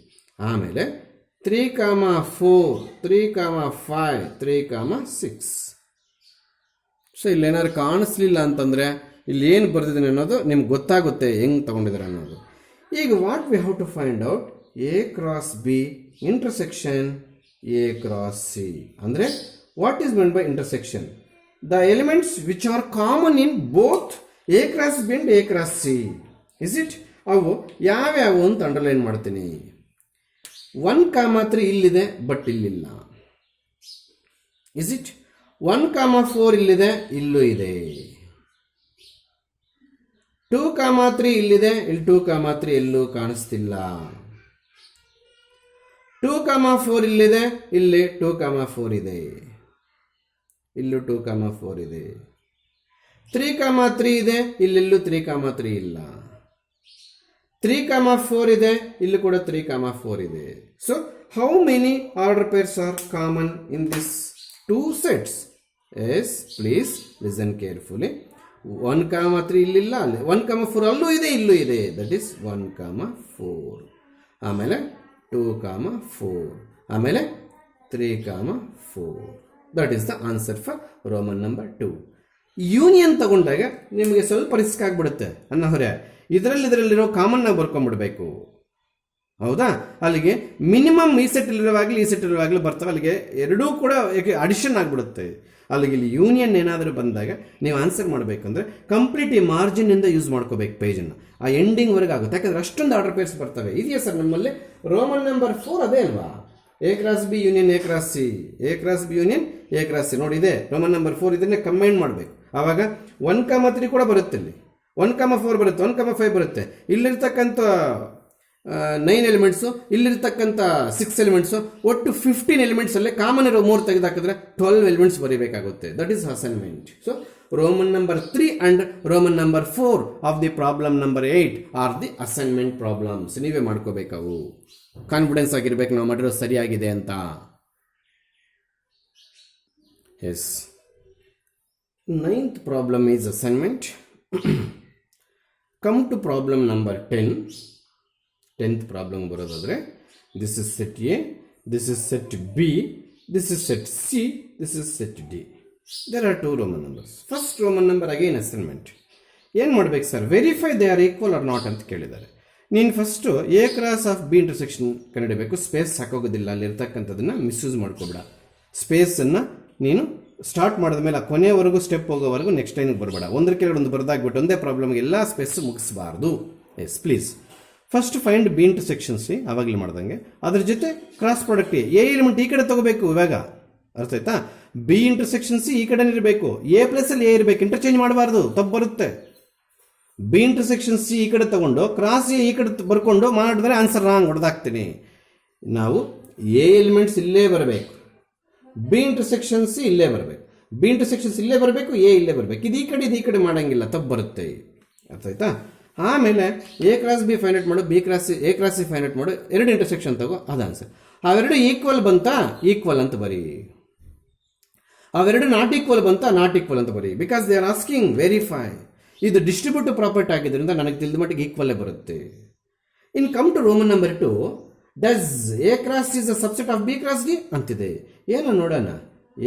ಆಮೇಲೆ 3, 4, 3, 5, 3, 6. ಸೊ ಇಲ್ಲೇನಾದ್ರು ಕಾಣಿಸ್ಲಿಲ್ಲ ಅಂತಂದರೆ ಇಲ್ಲಿ ಏನು ಬರೆದಿದ್ದೀನಿ ಅನ್ನೋದು ನಿಮ್ಗೆ ಗೊತ್ತಾಗುತ್ತೆ ಹೆಂಗೆ ತೊಗೊಂಡಿದ್ದಾರೆ ಅನ್ನೋದು. ಈಗ what we have to find out? A cross B intersection A cross C. ಅಂದರೆ what is meant by intersection? The elements which are common in both A cross B and A cross C. Is it? ಅವು ಯಾವ್ಯಾವು ಅಂತ underline ಮಾಡ್ತೀನಿ. 1, 3 ಇಲ್ಲಿದೆ, but ಇಲ್ಲಿಲ್ಲ. Is it? 1, 4 ಇಲ್ಲಿದೆ, ಇಲ್ಲೂ ಇದೆ. 2, 3 ಇಲ್ಲಿದೆ, ಇಲ್ಲಿ 2, 3 ಎಲ್ಲೂ ಕಾಣಿಸ್ತಿಲ್ಲ. 2, 4 ಇಲ್ಲಿದೆ, ಇಲ್ಲಿ 2, 4 ಇದೆ, ಇಲ್ಲೂ 2, 4 ಇದೆ. 3, 3 ಇದೆ, ಇಲ್ಲೆಲ್ಲೂ 3, 3 ಇಲ್ಲ. 3, 4 ಇದೆ, ಇಲ್ಲಿ ಕೂಡ 3, 4 ಇದೆ. So how many order pairs are common in this 2 sets? Yes, please listen carefully. 1, 3 ಇಲ್ಲಿಲ್ಲ, ಅಲ್ಲಿ 1, 4 ಅಲ್ಲೂ ಇದೆ, ಇಲ್ಲೂ ಇದೆ. That is 1, 4. ಆಮೇಲೆ 2, 4. ಆಮೇಲೆ 3, 4. That is the answer for Roman number 2. Union ತಗೊಂಡಾಗ ನಿಮಗೆ ಸ್ವಲ್ಪ ರಿಸ್ಕ್ ಆಗಿಬಿಡುತ್ತೆ ಅನ್ನೋ ಹೊರೆ. ಇದರಲ್ಲಿರೋ ಕಾಮನ್ನಾಗಿ ಬರ್ಕೊಂಡ್ಬಿಡ್ಬೇಕು. ಹೌದಾ? ಅಲ್ಲಿಗೆ ಮಿನಿಮಮ್ ಈ ಸೆಟ್ ಇರುವಾಗಲೂ ಈ ಸೆಟ್ ಇರುವಾಗಲೂ ಬರ್ತವೆ. ಅಲ್ಲಿಗೆ ಎರಡೂ ಕೂಡ ಅಡಿಷನ್ ಆಗಿಬಿಡುತ್ತೆ. ಅಲ್ಲಿಗೆ ಇಲ್ಲಿ ಯೂನಿಯನ್ ಏನಾದರೂ ಬಂದಾಗ ನೀವು ಆನ್ಸರ್ ಮಾಡಬೇಕಂದ್ರೆ ಕಂಪ್ಲೀಟ್ ಈ ಮಾರ್ಜಿನಿಂದ ಯೂಸ್ ಮಾಡ್ಕೋಬೇಕು ಪೇಜನ್ನು. ಆ ಎಂಡಿಂಗ್ವರೆಗೆ ಆಗುತ್ತೆ. ಯಾಕಂದರೆ ಅಷ್ಟೊಂದು ಆರ್ಡರ್ ಪೇರ್ಸ್ ಬರ್ತವೆ. ಇದೆಯಾ ಸರ್ ನಮ್ಮಲ್ಲಿ? ರೋಮನ್ ನಂಬರ್ 4 ಅದೇ ಅಲ್ವಾ? A cross B union A cross C, A cross B union A cross C. ನೋಡಿ, ಇದೆ ರೋಮನ್ ನಂಬರ್ 4. ಇದನ್ನೇ ಕಂಬೈನ್ ಮಾಡಬೇಕು. ಆವಾಗ 1, 3 ಕೂಡ ಬರುತ್ತೆ. ಇಲ್ಲಿ 1, 4 ಬರುತ್ತೆ, 1, 5 ಬರುತ್ತೆ. ಇಲ್ಲಿರ್ತಕ್ಕಂಥ 9 ಎಲಿಮೆಂಟ್ಸು, ಇಲ್ಲಿರ್ತಕ್ಕಂಥ 6 ಎಲಿಮೆಂಟ್ಸು, ಒಟ್ಟು 15 ಎಲಿಮೆಂಟ್ಸ್ ಅಲ್ಲೇ ಕಾಮನ್ ಇರೋ 3 ತೆಗೆದಾಕಿದ್ರೆ 12 ಎಲಿಮೆಂಟ್ಸ್ ಬರೀಬೇಕಾಗುತ್ತೆ. That is assignment. So Roman number 3 and Roman number 4 of the problem number 8 are the assignment problems. ನೀವೇ ಮಾಡ್ಕೋಬೇಕವು. ಕಾನ್ಫಿಡೆನ್ಸ್ ಆಗಿರ್ಬೇಕು ನಾವು ಮಾಡಿರೋದು ಸರಿಯಾಗಿದೆ ಅಂತ. Yes. 9th problem is assignment. Come to problem number 10. 10th problem ಬರೋದಾದ್ರೆ, this is set A, this is set B, this is set C, this is set D. There are 2 Roman numbers. First Roman number again assignment. ಏನು ಮಾಡ್ಬೇಕು ಸರ್? Verify they are equal or not ಅಂತ ಕೇಳಿದ್ದಾರೆ. ನೀನು first A cross of B intersection ಕಂಡುಹಿಡಬೇಕು. Space ಸಾಕೋಗೋದಿಲ್ಲ, ಅಲ್ಲಿರ್ತಕ್ಕಂಥದ್ದನ್ನು misuse ಮಾಡ್ಕೋಬೇಡ. ಸ್ಪೇಸನ್ನು ನೀನು ಸ್ಟಾರ್ಟ್ ಮಾಡಿದ ಮೇಲೆ ಆ ಕೊನೆಯವರೆಗೂ ಸ್ಟೆಪ್ ಹೋಗೋವರೆಗೂ ನೆಕ್ಸ್ಟ್ ಟೈಮಿಗೆ ಬರಬೇಡ. ಒಂದ್ರ ಕೆಳಗಡೆ ಒಂದು ಬರೆದಾಗ್ಬಿಟ್ಟು ಒಂದೇ ಪ್ರಾಬ್ಲಮ್ಗೆ ಎಲ್ಲ ಸ್ಪೇಸ್ ಮುಗಿಸಬಾರ್ದು. Yes, please. First find B intersection C, ಆವಾಗಲೇ ಮಾಡ್ದಂಗೆ. ಅದ್ರ ಜೊತೆ ಕ್ರಾಸ್ ಪ್ರಾಡಕ್ಟ್ ಎ ಎಲಿಮೆಂಟ್ ಈ ಕಡೆ ತಗೋಬೇಕು. ಇವಾಗ ಅರ್ಥ ಆಯ್ತಾ? ಬಿ ಇಂಟರ್ಸೆಕ್ಷನ್ ಸಿ ಈ ಕಡೆ ಇರಬೇಕು, ಎ ಪ್ಲಸ್ ಅಲ್ಲಿ ಎ ಇರಬೇಕು. ಇಂಟರ್ಚೇಂಜ್ ಮಾಡಬಾರ್ದು, ತಪ್ಪು ಬರುತ್ತೆ. ಬಿ ಇಂಟರ್ಸೆಕ್ಷನ್ ಸಿ ಈ ಕಡೆ ತಗೊಂಡು ಕ್ರಾಸ್ ಎ ಈ ಕಡೆ ಬರ್ಕೊಂಡು ಮಾಡಿದ್ರೆ ಆನ್ಸರ್ ರಾಂಗ್ ಹೊಡೆದಾಕ್ತೀನಿ. ನಾವು ಎ ಎಲಿಮೆಂಟ್ಸ್ ಇಲ್ಲೇ ಬರಬೇಕು, ಬಿ ಇಂಟರ್ಸೆಕ್ಷನ್ ಸಿ ಇಲ್ಲೇ ಬರಬೇಕು, ಬಿ ಇಂಟರ್ಸೆಕ್ಷನ್ಸ್ ಇಲ್ಲೇ ಬರಬೇಕು, ಎ ಇಲ್ಲೇ ಬರಬೇಕು. ಇದು ಈ ಕಡೆ ಮಾಡಂಗಿಲ್ಲ, ತಪ್ಪು ಬರುತ್ತೆ. ಅರ್ಥ ಆಯ್ತಾ? ಆಮೇಲೆ A cross B find out ಮಾಡು, B cross A cross C find out ಮಾಡು. 2 ಇಂಟರ್ಸೆಕ್ಷನ್ ತಗೋ, ಅದು ಆನ್ಸರ್. ಅವೆರಡು ಈಕ್ವಲ್ ಬಂತಾ? ಈಕ್ವಲ್ ಅಂತ ಬರೀ. ಅವೆರಡು ನಾಟ್ ಈಕ್ವಲ್ ಬಂತಾ? ನಾಟ್ ಈಕ್ವಲ್ ಅಂತ ಬರೀ. Because they are asking verify. ಇದು ಡಿಸ್ಟ್ರಿಬ್ಯೂಟಿವ್ ಪ್ರಾಪರ್ಟಿ ಆಗಿದ್ದರಿಂದ ನನಗೆ ತಿಳಿದ ಮಟ್ಟಿಗೆ ಈಕ್ವಲ್ಲೇ ಬರುತ್ತೆ. In come to Roman number 2, does A cross is a subset of B cross D ಅಂತಿದೆ. ಏನೋ ನೋಡೋಣ.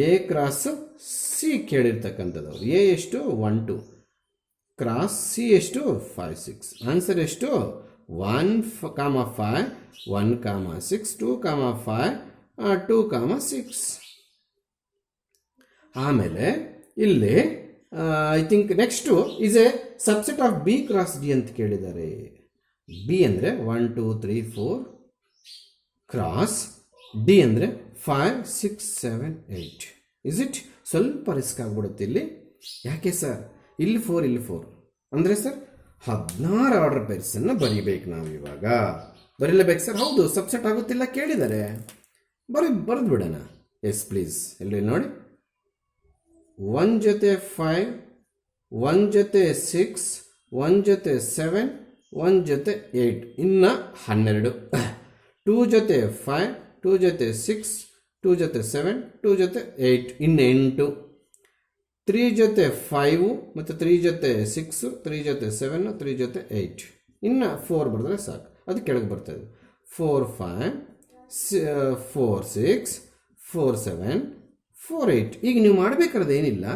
ಎ ಕ್ರಾಸ್ ಸಿ ಕೇಳಿರ್ತಕ್ಕಂಥದ್ದು. ಎ ಎಷ್ಟು? 1, 2. ಕ್ರಾಸ್ ಸಿ ಎಷ್ಟು 5 6. ಆನ್ಸರ್ ಎಷ್ಟು 1, 5 1, 6 2, 5 2, 6. ಆಮೇಲೆ ಇಲ್ಲಿ I think next is A subset of B cross D ಅಂತ ಕೇಳಿದ್ದಾರೆ. ಬಿ ಅಂದರೆ 1 2 3 4 ಕ್ರಾಸ್ ಡಿ ಅಂದರೆ 5 6 7 8. Is it? ಸ್ವಲ್ಪ ರಿಸ್ಕ್ ಆಗ್ಬಿಡುತ್ತೆ ಇಲ್ಲಿ. ಯಾಕೆ ಸರ್? ಇಲ್ಲಿ 4 ಇಲ್ಲಿ 4 ಅಂದರೆ ಸರ್ 16 ಆರ್ಡರ್ ಪೇರ್ಸನ್ನು ಬರೀಬೇಕು ನಾವು ಇವಾಗ. ಬರೀಲೇಬೇಕು ಸರ್? ಹೌದು, ಸಬ್ಸೆಟ್ ಆಗುತ್ತಿಲ್ಲ ಕೇಳಿದ್ದಾರೆ. ಬರೆದು ಬಿಡೋಣ. Yes please. ಇಲ್ಲಿ ನೋಡಿ, 1 ಜೊತೆ 5, 1 ಜೊತೆ 6, 1 ಜೊತೆ 7, 1 ಜೊತೆ 8, ಇನ್ನು 12. 2 ಜೊತೆ 5, 2 ಜೊತೆ 6, 2 ಜೊತೆ 7, 2 ಜೊತೆ 8, ಇನ್ನು 8. 3 ಜೊತೆ 5 ಮತ್ತು 3 ಜೊತೆ 6, 3 ಜೊತೆ 7, 3 ಜೊತೆ 8, ಇನ್ನು 4 ಬರೆದ್ರೆ ಸಾಕು. ಅದು ಕೆಳಗೆ ಬರ್ತದೆ. 4 5 4 6 4 7 4 8. ಈಗ ನೀವು ಮಾಡಬೇಕಾದ್ರೆ ಏನಿಲ್ಲ,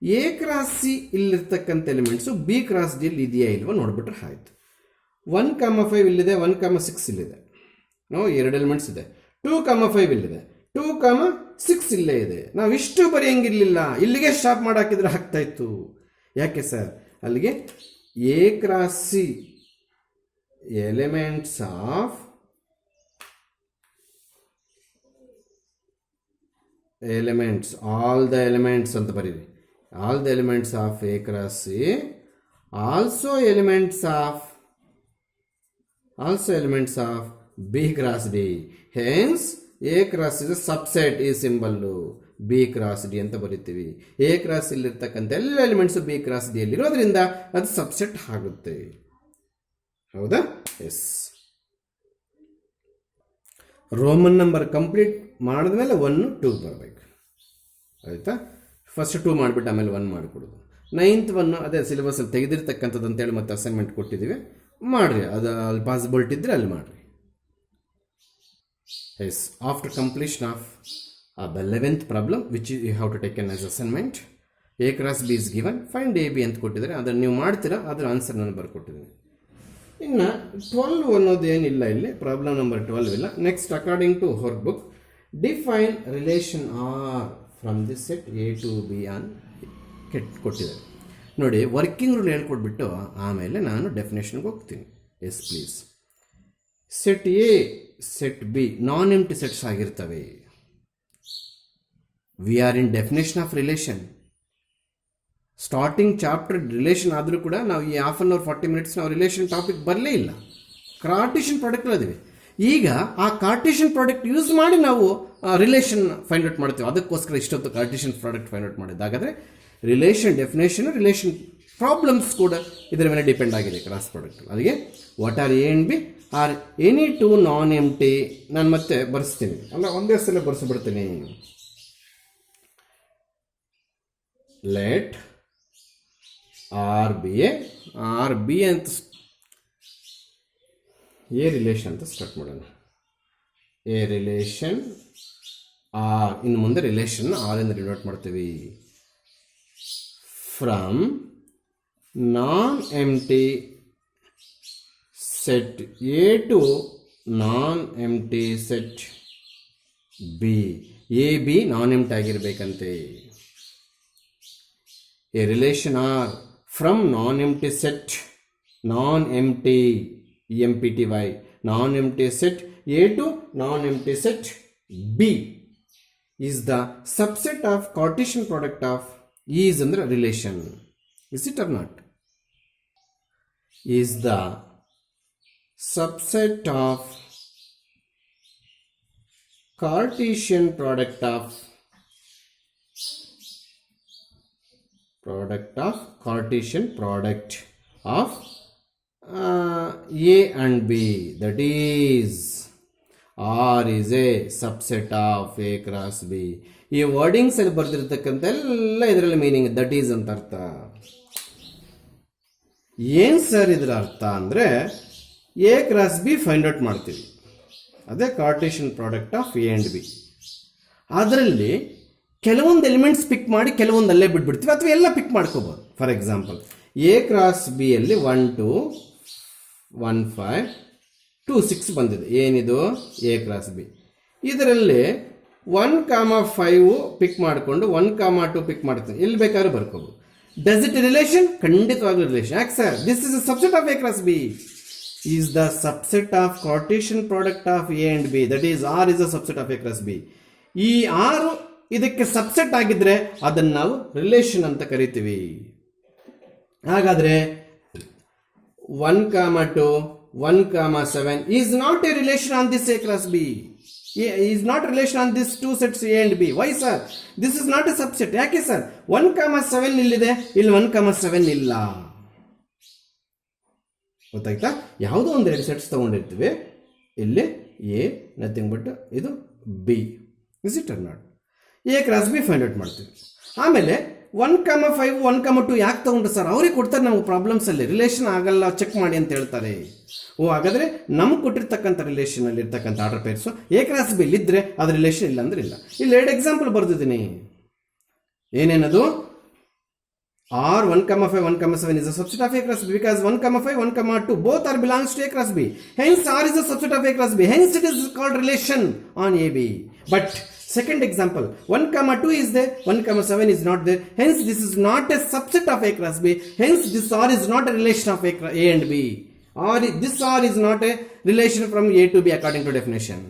ಎ ಕ್ರಾಸ್ ಸಿ ಇಲ್ಲಿರ್ತಕ್ಕಂಥ ಎಲಿಮೆಂಟ್ಸು ಬಿ ಕ್ರಾಸ್ ಡಿ ಇಲ್ಲಿ ಇದೆಯಾ ಇಲ್ವಾ ನೋಡ್ಬಿಟ್ರೆ ಆಯಿತು. 1, 5 ಇಲ್ಲಿದೆ, 1, 6 ಇಲ್ಲಿದೆ. ನಾವು 2 ಎಲಿಮೆಂಟ್ಸ್ ಇದೆ. 2, 5 ಇಲ್ಲಿದೆ, 2, 6 ಇಲ್ಲೇ ಇದೆ. ನಾವು ಇಷ್ಟು ಬರೆಯಂಗಿರಲಿಲ್ಲ, ಇಲ್ಲಿಗೆ ಸ್ಟಾಪ್ ಮಾಡಾಕಿದ್ರೆ ಆಗ್ತಾ ಇತ್ತು. ಯಾಕೆ ಸರ್? ಅಲ್ಲಿಗೆ A cross C elements of elements, all the elements ಅಂತ ಬರೀರಿ. All the elements of A cross C also elements of B cross D. Hence A cross is subset, ಈ ಸಿಂಬಲ್ಲು ಬಿ ಕ್ರಾಸ್ ಡಿ ಅಂತ ಬರಿತೀವಿ. A cross ಇಲ್ಲಿರ್ತಕ್ಕಂಥ ಎಲ್ಲ elements B cross D ಅಲ್ಲಿರೋದ್ರಿಂದ ಅದು subset ಆಗುತ್ತೆ. ಹೌದಾ? ಎಸ್. ರೋಮನ್ ನಂಬರ್ ಕಂಪ್ಲೀಟ್ ಮಾಡಿದ್ಮೇಲೆ 1 2 ಬರಬೇಕು. ಆಯಿತಾ? ಫಸ್ಟ್ 2 ಮಾಡಿಬಿಟ್ಟು ಆಮೇಲೆ 1 ಮಾಡಿಕೊಡೋದು. 9th 1 ಅದೇ ಸಿಲೆಬಸಲ್ಲಿ ತೆಗೆದಿರ್ತಕ್ಕಂಥದ್ದು ಅಂತೇಳಿ ಮತ್ತೆ ಅಸೈನ್ಮೆಂಟ್ ಕೊಟ್ಟಿದ್ದೀವಿ, ಮಾಡಿರಿ. ಅದು ಅಲ್ಲಿ ಪಾಸಿಬಿಲಿಟಿ ಇದ್ದರೆ ಅಲ್ಲಿ ಮಾಡಿರಿ. Yes. After completion of the 11th problem which you have to taken as assignment, A cross B is given, find A B ಅಂತ ಕೊಟ್ಟಿದ್ದಾರೆ. ಅದನ್ನು ನೀವು ಮಾಡ್ತೀರಾ, ಅದರ ಆನ್ಸರ್ ನಾನು ಬರ್ಕೊಟ್ಟಿದ್ದೀನಿ. ಇನ್ನು 12 ಅನ್ನೋದು ಏನಿಲ್ಲ ಇಲ್ಲಿ, ಪ್ರಾಬ್ಲಮ್ ನಂಬರ್ 12 ಇಲ್ಲ. Next, according to her book, define relation R from this set A to B on ಕೊಟ್ಟಿದ್ದಾರೆ. ನೋಡಿ, ವರ್ಕಿಂಗ್ ರೂಲ್ ಹೇಳ್ಕೊಟ್ಬಿಟ್ಟು ಆಮೇಲೆ ನಾನು ಡೆಫಿನೇಷನ್ಗೆ ಹೋಗ್ತೀನಿ. Yes please. Set A set B non empty sets ಆಗಿರ್ತವೆ. We are in definition of relation. Starting chapter relation ಆದರೂ ಕೂಡ ನಾವು ಈ 1/2 hour 40 minutes ನಾವು ರಿಲೇಷನ್ ಟಾಪಿಕ್ ಬರಲೇ ಇಲ್ಲ. ಕಾರ್ಟೇಷನ್ ಪ್ರಾಡಕ್ಟ್ ಅದಿವೆ. ಈಗ ಆ ಕಾರ್ಟೇಷನ್ ಪ್ರಾಡಕ್ಟ್ ಯೂಸ್ ಮಾಡಿ ನಾವು ರಿಲೇಷನ್ ಫೈಂಡ್ ಔಟ್ ಮಾಡ್ತೀವಿ. ಅದಕ್ಕೋಸ್ಕರ ಇಷ್ಟೊತ್ತು ಕಾರ್ಟೇಷನ್ ಪ್ರಾಡಕ್ಟ್ ಫೈಂಡ್ ಔಟ್ ಮಾಡಿದ್ದು. ಹಾಗಾದರೆ ರಿಲೇಷನ್ ಡೆಫಿನೇಷನ್, ರಿಲೇಷನ್ ಪ್ರಾಬ್ಲಮ್ಸ್ ಕೂಡ ಇದರ ಮೇಲೆ ಡಿಪೆಂಡ್ ಆಗಿದೆ ಕ್ರಾಸ್ ಪ್ರಾಡಕ್ಟ್. ಅದಕ್ಕೆ what are A and B are any two non empty. ನಾನು ಮತ್ತೆ ಬರೆಸ್ತೀನಿ, ಅಲ್ಲ ಒಂದೇ ಸಲ ಬರೆಸಿಬಿಡ್ತೀನಿ. ಲೆಟ್ ಆರ್ ಬಿ ಅಂತ ಎ ರಿಲೇಷನ್ ಅಂತ ಸ್ಟಾರ್ಟ್ ಮಾಡೋಣ. ಎ ರಿಲೇಷನ್ ಆರ್, ಇನ್ನು ಮುಂದೆ ರಿಲೇಷನ್ ಆರ್ ಎಂದು ಡಿನೋಟ್ ಮಾಡ್ತೀವಿ. From non empty set A to non empty set B. A B non empty ಆಗಿರ್ಬೇಕಂತೆ. A relation R from non-empty set, non-empty, EMPTY, non-empty set A to non-empty set B is the subset of Cartesian product of E is under relation. Is it or not? Is the subset of Cartesian product of Cartesian product of A and B, that is R is a subset of A cross B. ಈ wordings ಅಲ್ಲಿ ಬರ್ದಿರ್ತಕ್ಕಂಥ ಎಲ್ಲ ಇದರಲ್ಲಿ meaning that is ಅಂತ ಅರ್ಥ. ಏನು sir ಇದರ ಅರ್ಥ ಅಂದರೆ A cross B find out ಮಾಡ್ತೀವಿ, ಅದೇ Cartesian product of A and B. ಅದರಲ್ಲಿ ಕೆಲವೊಂದು ಎಲಿಮೆಂಟ್ಸ್ ಪಿಕ್ ಮಾಡಿ ಕೆಲವೊಂದು ಅಲ್ಲೇ ಬಿಟ್ಬಿಡ್ತೀವಿ, ಅಥವಾ ಎಲ್ಲ ಪಿಕ್ ಮಾಡ್ಕೋಬೋದು. For example A cross B ಅಲ್ಲಿ 1 2 1 5 2 6 ಬಂದಿದೆ. ಏನಿದು ಎ ಕ್ರಾಸ್ ಬಿ. ಇದರಲ್ಲಿ 1,5 ಪಿಕ್ ಮಾಡಿಕೊಂಡು 1,2 ಪಿಕ್ ಮಾಡ್ತೀನಿ. ಎಲ್ಲಿ ಬೇಕಾದ್ರೂ ಬರ್ಕೋಬಹುದು. Does it relation? ಖಂಡಿತವಾಗ್ಲೂ ರಿಲೇಷನ್. ಯಾಕೆ sir? This is a subset of A cross B. Is the subset of Cartesian product of A and B. That is R is a subset of A cross B. ಈ ಆರು ಇದಕ್ಕೆ subset ಆಗಿದ್ರೆ ಅದನ್ನು ನಾವು relation ಅಂತ ಕರಿತೀವಿ. ಹಾಗಾದ್ರೆ 1,2 1,7 is not A relation on this A cross B. is not relation on these two sets A and B. Why sir? This is not a subset. ಯಾಕೆ ಸರ್? 1,7 ಇಲ್ಲಿದೆ, ಇಲ್ಲಿ 1,7 ಇಲ್ಲ. ಗೊತ್ತಾಯ್ತಾ? ಯಾವುದೋ ಒಂದು ಎರಡು ಸೆಟ್ಸ್ ತಗೊಂಡಿರ್ತೀವಿ. ಇಲ್ಲಿ ಎ ನಥಿಂಗ್ ಬಟ್ ಇದು B. Is it or not? A cross B find out ಮಾಡ್ತೀವಿ. ಆಮೇಲೆ 1,5 1,2 ಯಾಕೆ ತಗೊಂಡ್ರು ಸರ್? ಅವ್ರಿಗೆ ಕೊಡ್ತಾರೆ ನಮ್ಗೆ ಪ್ರಾಬ್ಲಮ್ಸ್ ಅಲ್ಲಿ. ರಿಲೇಷನ್ ಆಗಲ್ಲ, ಚೆಕ್ ಮಾಡಿ ಅಂತ ಹೇಳ್ತಾರೆ. ಓ, ಹಾಗಾದ್ರೆ ನಮ್ಗೆ ಕೊಟ್ಟಿರ್ತಕ್ಕಂಥ ರಿಲೇಷನ್ ಅಲ್ಲಿ ಇರ್ತಕ್ಕಂಥ order pairs A cross B ಇದ್ರೆ ಅದು ರಿಲೇಷನ್ ಇಲ್ಲ ಅಂದ್ರೆ ಇಲ್ಲ. ಇಲ್ಲಿ 2 example ಬರ್ದಿದ್ದೀನಿ. ಏನೇನದು? R 1,5 1,7 is a subset of A cross B because 1,5 1,2 both are belongs to A cross B. Hence R is a subset of A cross B. Hence it is called relation on AB. But second example, 1,2 is there, 1,7 is not there. Hence this is not a subset of A cross B. Hence this R is not a relation of A and B. Or this R is not a relation from A to B according to definition.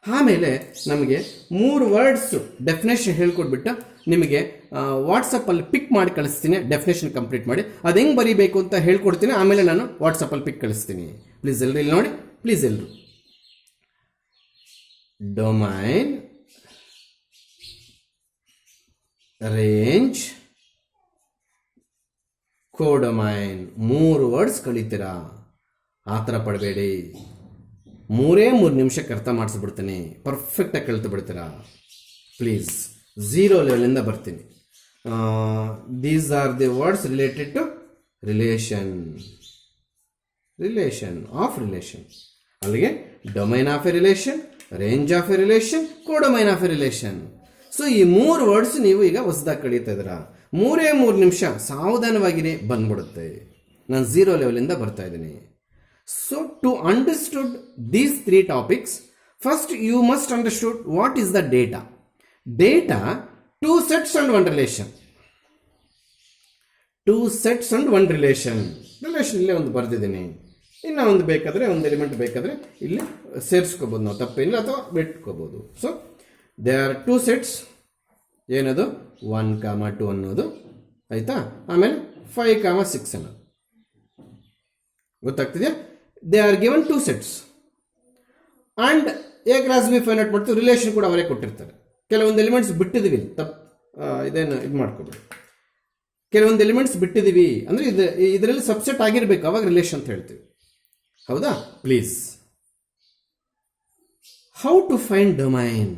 ಆಮೇಲೆ ನಮಗೆ 3 words definition ಹೇಳ್ಕೊಟ್ಬಿಟ್ಟು ನಿಮಗೆ ವಾಟ್ಸಪ್ಪಲ್ಲಿ ಪಿಕ್ ಮಾಡಿ ಕಳಿಸ್ತೀನಿ. Definition complete ಮಾಡಿ ಅದು ಹೆಂಗೆ ಬರೀಬೇಕು ಅಂತ ಹೇಳ್ಕೊಡ್ತೀನಿ. ಆಮೇಲೆ ನಾನು ವಾಟ್ಸಪ್ಪಲ್ಲಿ ಪಿಕ್ ಕಳಿಸ್ತೀನಿ. ಪ್ಲೀಸ್ ಎಲ್ಲರೂ ಇಲ್ಲಿ ನೋಡಿ. ಪ್ಲೀಸ್ ಎಲ್ಲರೂ. ಡೊಮೈನ್, ರೇಂಜ್, ಕೋಡೊಮೈನ್ 3 ವರ್ಡ್ಸ್ ಕಲಿತೀರಾ. ಆ ಥರ ಪಡಬೇಡಿ. 3 ನಿಮಿಷಕ್ಕೆ ಅರ್ಥ ಮಾಡಿಸ್ಬಿಡ್ತೀನಿ. ಪರ್ಫೆಕ್ಟಾಗಿ ಕಲಿತು ಬಿಡ್ತೀರಾ. ಪ್ಲೀಸ್ 0 ಲೆವೆಲಿಂದ ಬರ್ತೀನಿ. These are the words related to relation. Relation of relation. ಅಲ್ಲಿಗೆ domain of a relation, range of a relation, codomain of a relation. So ಈ 3 ವರ್ಡ್ಸ್ ನೀವು ಈಗ ಹೊಸದಾಗಿ ಕಳೀತಾ ಇದ್ದೀರಾ. 3 ನಿಮಿಷ ಸಾವಧಾನವಾಗಿರಿ, ಬಂದ್ಬಿಡುತ್ತೆ. ನಾನು 0 ಲೆವೆಲಿಂದ ಬರ್ತಾ ಇದ್ದೀನಿ. So to understood these 3 topics, first you must understood what is the data. Data, 2 sets and 1 relation. 2 sets and 1 relation. Relation ಇಲ್ಲೇ ಒಂದು ಬರ್ದಿದ್ದೀನಿ. ಇನ್ನು ಒಂದು ಬೇಕಾದರೆ ಒಂದು ಎಲಿಮೆಂಟ್ ಬೇಕಾದರೆ ಇಲ್ಲಿ ಸೇರಿಸ್ಕೋಬೋದು ನಾವು, ತಪ್ಪೇನಿಲ್ಲ, ಅಥವಾ ಬಿಟ್ಕೋಬೋದು. So they are 2 sets. ಏನದು? 1,2 ಅನ್ನೋದು ಆಯ್ತಾ. ಆಮೇಲೆ 5,6 ಅನ್ನೋದು. ಗೊತ್ತಾಗ್ತಿದೆಯಾ? They are given 2 sets and A cross B find out ಮಾಡ್ತೀವಿ. ರಿಲೇಷನ್ ಕೂಡ ಅವರೇ ಕೊಟ್ಟಿರ್ತಾರೆ. ಕೆಲವೊಂದು ಎಲಿಮೆಂಟ್ಸ್ ಬಿಟ್ಟಿದ್ದೀವಿ, ಇದೇನು ಇದು ಮಾಡ್ಕೋಬೇಡಿ. ಕೆಲವೊಂದು ಎಲಿಮೆಂಟ್ಸ್ ಬಿಟ್ಟಿದ್ದೀವಿ ಅಂದರೆ ಇದರಲ್ಲಿ ಸಬ್ಸೆಟ್ ಆಗಿರಬೇಕು, ಅವಾಗ ರಿಲೇಷನ್ ಅಂತ ಹೇಳ್ತೀವಿ. ಹೌದಾ? Please. How to find domain?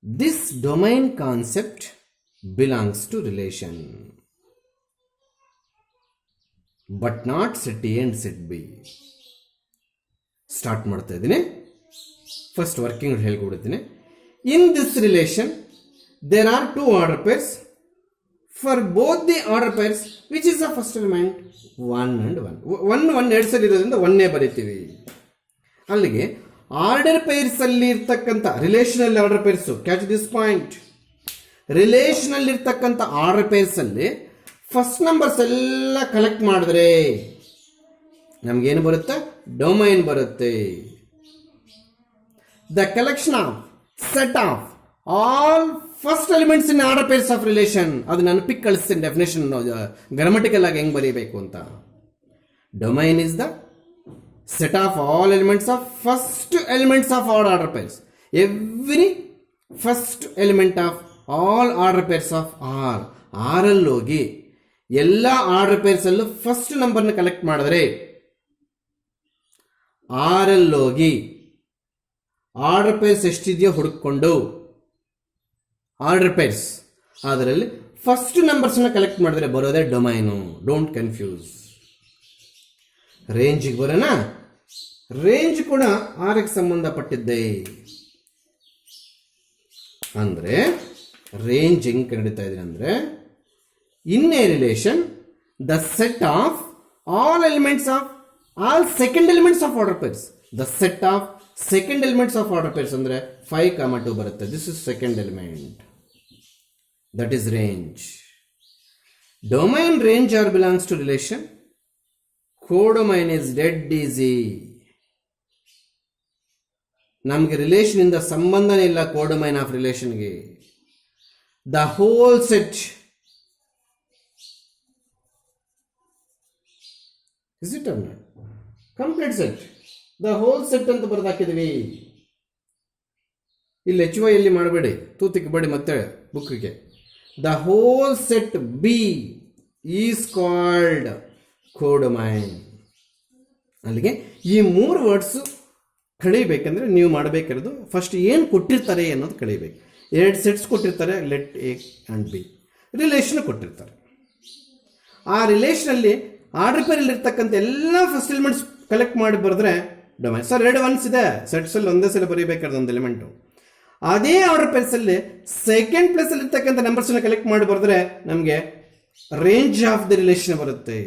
This domain concept belongs to relation, but not set A and set B. Start ಮಾಡ್ತಾ ಇದ್ದೀನಿ. ಫಸ್ಟ್ ವರ್ಕಿಂಗ್ ಹೇಳ್ಕೊಡ್ತೀನಿ. In this relation there are 2 order pairs. For both the order pairs which is the first element? 1 and 1. 1 ಎರಡು ಸಲ ಇರೋದ್ರಿಂದ 1 ಬರೀತೀವಿ. ಅಲ್ಲಿಗೆ order pairs ಅಲ್ಲಿ ಇರ್ತಕ್ಕಂಥ relation order pairs, catch this point. Relation ಅಲ್ಲಿ ಇರ್ತಕ್ಕಂಥ ಆರ್ಡರ್ ಪೇರ್ಸ್ ಅಲ್ಲಿ ಫಸ್ಟ್ ನಂಬರ್ಸ್ ಎಲ್ಲ ಕಲೆಕ್ಟ್ ಮಾಡಿದ್ರೆ ನಮಗೇನು ಬರುತ್ತೆ? ಡೊಮೈನ್ ಬರುತ್ತೆ. The collection of set of all first elements in order pairs of relation. ಅದು ನಾನು ಪಿಕ್ ಕಳಿಸ್ತೀನಿ. ಡೆಫಿನೇಷನ್ ಗ್ರಾಮಟಿಕಲ್ ಆಗಿ ಹೆಂಗ್ ಬರೀಬೇಕು ಅಂತ. Domain is the set of all elements of first elements of all order pairs. Every first element of all order pairs of R. R ಅಲ್ಲಿ ಹೋಗಿ ಎಲ್ಲ ಆರ್ಡರ್ ಪೇರ್ಸ್ ಅಲ್ಲೂ ಫಸ್ಟ್ ನಂಬರ್ನ ಕಲೆಕ್ಟ್ ಮಾಡಿದ್ರೆ, R ಅಲ್ಲಿ ಹೋಗಿ ಆರ್ಡರ್ ಪೇರ್ಸ್ ಎಷ್ಟಿದೆಯೋ ಹುಡುಕೊಂಡು ಆರ್ಡರ್ ಪೇರ್ಸ್ ಅದರಲ್ಲಿ ಫಸ್ಟ್ ನಂಬರ್ಸ್ನ ಕಲೆಕ್ಟ್ ಮಾಡಿದ್ರೆ ಬರೋದೇ ಡೊಮೈನು. Don't confuse. ರೇಂಜಿಗೆ ಬರೋಣ. ರೇಂಜ್ ಕೂಡ ಆರ್ಗೆ ಸಂಬಂಧಪಟ್ಟಿದ್ದೆ. ಅಂದ್ರೆ ರೇಂಜ್ ಹೆಂಗ್ ಕಂಡಿಡ್ತಾ ಇದ್ದೀನಿ ಅಂದ್ರೆ In a relation, the set of all elements of all second elements of order pairs. The set of second elements of order pairs ಅಂದ್ರೆ 5, 2 ಬರುತ್ತೆ. This is second element. That is range. Domain range or belongs to relation. Codomain is dead easy. ನಮಗೆ relation ಇಂದ ಸಂಬಂಧನೇ ಇಲ್ಲ codomain of ರಿಲೇಷನ್ಗೆ. The whole set is it or not complete set, the whole set ಅಂತ ಬರೆದಾಕಿದ್ವಿ. ಇಲ್ಲಿ HY ಇಲ್ಲಿ ಮಾಡಬೇಡಿ, ತೂತಿಕ್ಕಬೇಡಿ ಮತ್ತೆ ಬುಕ್ಗೆ. The whole set B is called codomain. ಅಲ್ಲಿಗೆ ಈ 3 ವರ್ಡ್ಸು ಕಳೀಬೇಕಂದ್ರೆ ನೀವು ಮಾಡಬೇಕಿರೋದು ಫಸ್ಟ್ ಏನು ಕೊಟ್ಟಿರ್ತಾರೆ ಅನ್ನೋದು ಕಳೀಬೇಕು. 2 ಸೆಟ್ಸ್ ಕೊಟ್ಟಿರ್ತಾರೆ, let A and B. Relation ಕೊಟ್ಟಿರ್ತಾರೆ. ಆ ರಿಲೇಷನಲ್ಲಿ ಆರ್ಡರ್ ಪೇರಲ್ಲಿ ಇರ್ತಕ್ಕಂಥ ಎಲ್ಲ ಫಸ್ಟ್ ಎಲಿಮೆಂಟ್ಸ್ ಕಲೆಕ್ಟ್ ಮಾಡಿ ಬರೆದ್ರೆ ಡೊಮೈನ್. ಸರ್ 2 ಒನ್ಸ್ ಇದೆ, ಸೆಟ್ಸಲ್ಲಿ ಒಂದೇ ಸಲ ಬರೀಬೇಕಾದ್ರೆ ಒಂದು ಎಲಿಮೆಂಟು. ಅದೇ ಆರ್ಡರ್ ಪೇರ್ಸಲ್ಲಿ ಸೆಕೆಂಡ್ ಪ್ಲೇಸಲ್ಲಿ ಇರ್ತಕ್ಕಂಥ ನಂಬರ್ಸನ್ನ ಕಲೆಕ್ಟ್ ಮಾಡಿ ಬರೆದ್ರೆ ನಮಗೆ ರೇಂಜ್ ಆಫ್ ದ ರಿಲೇಷನ್ ಬರುತ್ತೆ.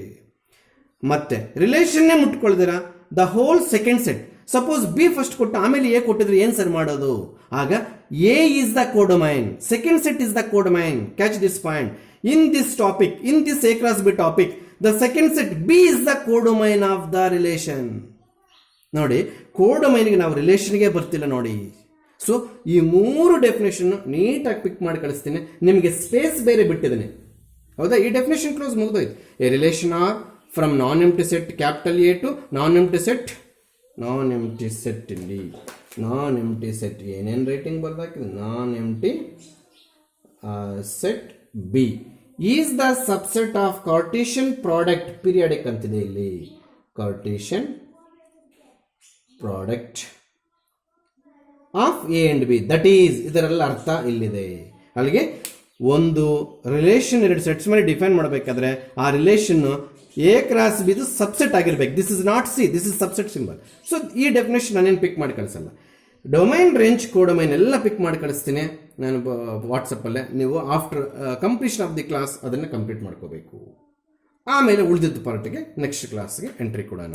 ಮತ್ತೆ ರಿಲೇಷನ್ನೇ ಮುಟ್ಕೊಳ್ದಿರ the whole second set. Suppose B first ಕೊಟ್ಟು ಆಮೇಲೆ ಎ ಕೊಟ್ಟಿದ್ರೆ ಏನು ಸರ್ ಮಾಡೋದು? ಆಗ A is the codomain, second set is the codomain. Catch this point. In this topic, in this A cross B topic, the second set B is the codomain of the relation. ನೋಡಿ, ಕೋಡೊಮೈನ್ಗೆ ನಾವು ರಿಲೇಷನ್ಗೆ ಬರ್ತಿಲ್ಲ ನೋಡಿ. So ಈ 3 definition ನೀಟಾಗಿ ಪಿಕ್ ಮಾಡಿ ಕಳಿಸ್ತೀನಿ. ನಿಮಗೆ ಸ್ಪೇಸ್ ಬೇರೆ ಬಿಟ್ಟಿದ್ದೀನಿ, ಹೌದಾ? ಈ ಡೆಫಿನೇಷನ್ ಕ್ಲೋಸ್ ಮುಗಿದೋಯ್ತು. A relation R from non empty set capital A to non empty set ಇಲ್ಲಿ ನಾನ್ ಎಂಪ್ಟಿ ಸೆಟ್ ಏನೇನು ರೇಟಿಂಗ್ ಬರ್ದಾಕಿದೆ? Non empty set B is the subset of Cartesian product periodic ಅಂತಿದೆ ಇಲ್ಲಿ. Cartesian product of A and B, that is, ಇದರೆಲ್ಲ ಅರ್ಥ ಇಲ್ಲಿದೆ. ಅಲ್ಲಿಗೆ ಒಂದು ರಿಲೇಷನ್ 2 ಸೆಟ್ಸ್ ಮೇಲೆ ಡಿಫೈನ್ ಮಾಡಬೇಕಾದ್ರೆ ಆ ರಿಲೇಷನ್ ಎ ಕ್ರಾಸ್ ಬಿದು ಸಬ್ಸೆಟ್ ಆಗಿರ್ಬೇಕು. This is not C, this is subset symbol. So ಈ ಡೆಫಿನೇಷನ್ ನಾನೇನು ಪಿಕ್ ಮಾಡಿ ಕಳಿಸಲ್ಲ. ಡೊಮೈನ್, ರೇಂಜ್, ಕೋಡೊಮೈನ್ ಎಲ್ಲ ಪಿಕ್ ಮಾಡಿ ಕಳಿಸ್ತೀನಿ ನಾನು ವಾಟ್ಸಪ್ಪಲ್ಲೇ. ನೀವು after completion of the class ಅದನ್ನು ಕಂಪ್ಲೀಟ್ ಮಾಡ್ಕೋಬೇಕು. ಆಮೇಲೆ ಉಳಿದಿದ್ದ ಪಾರ್ಟಿಗೆ ನೆಕ್ಸ್ಟ್ ಕ್ಲಾಸ್ಗೆ ಎಂಟ್ರಿ ಕೊಡೋಣ.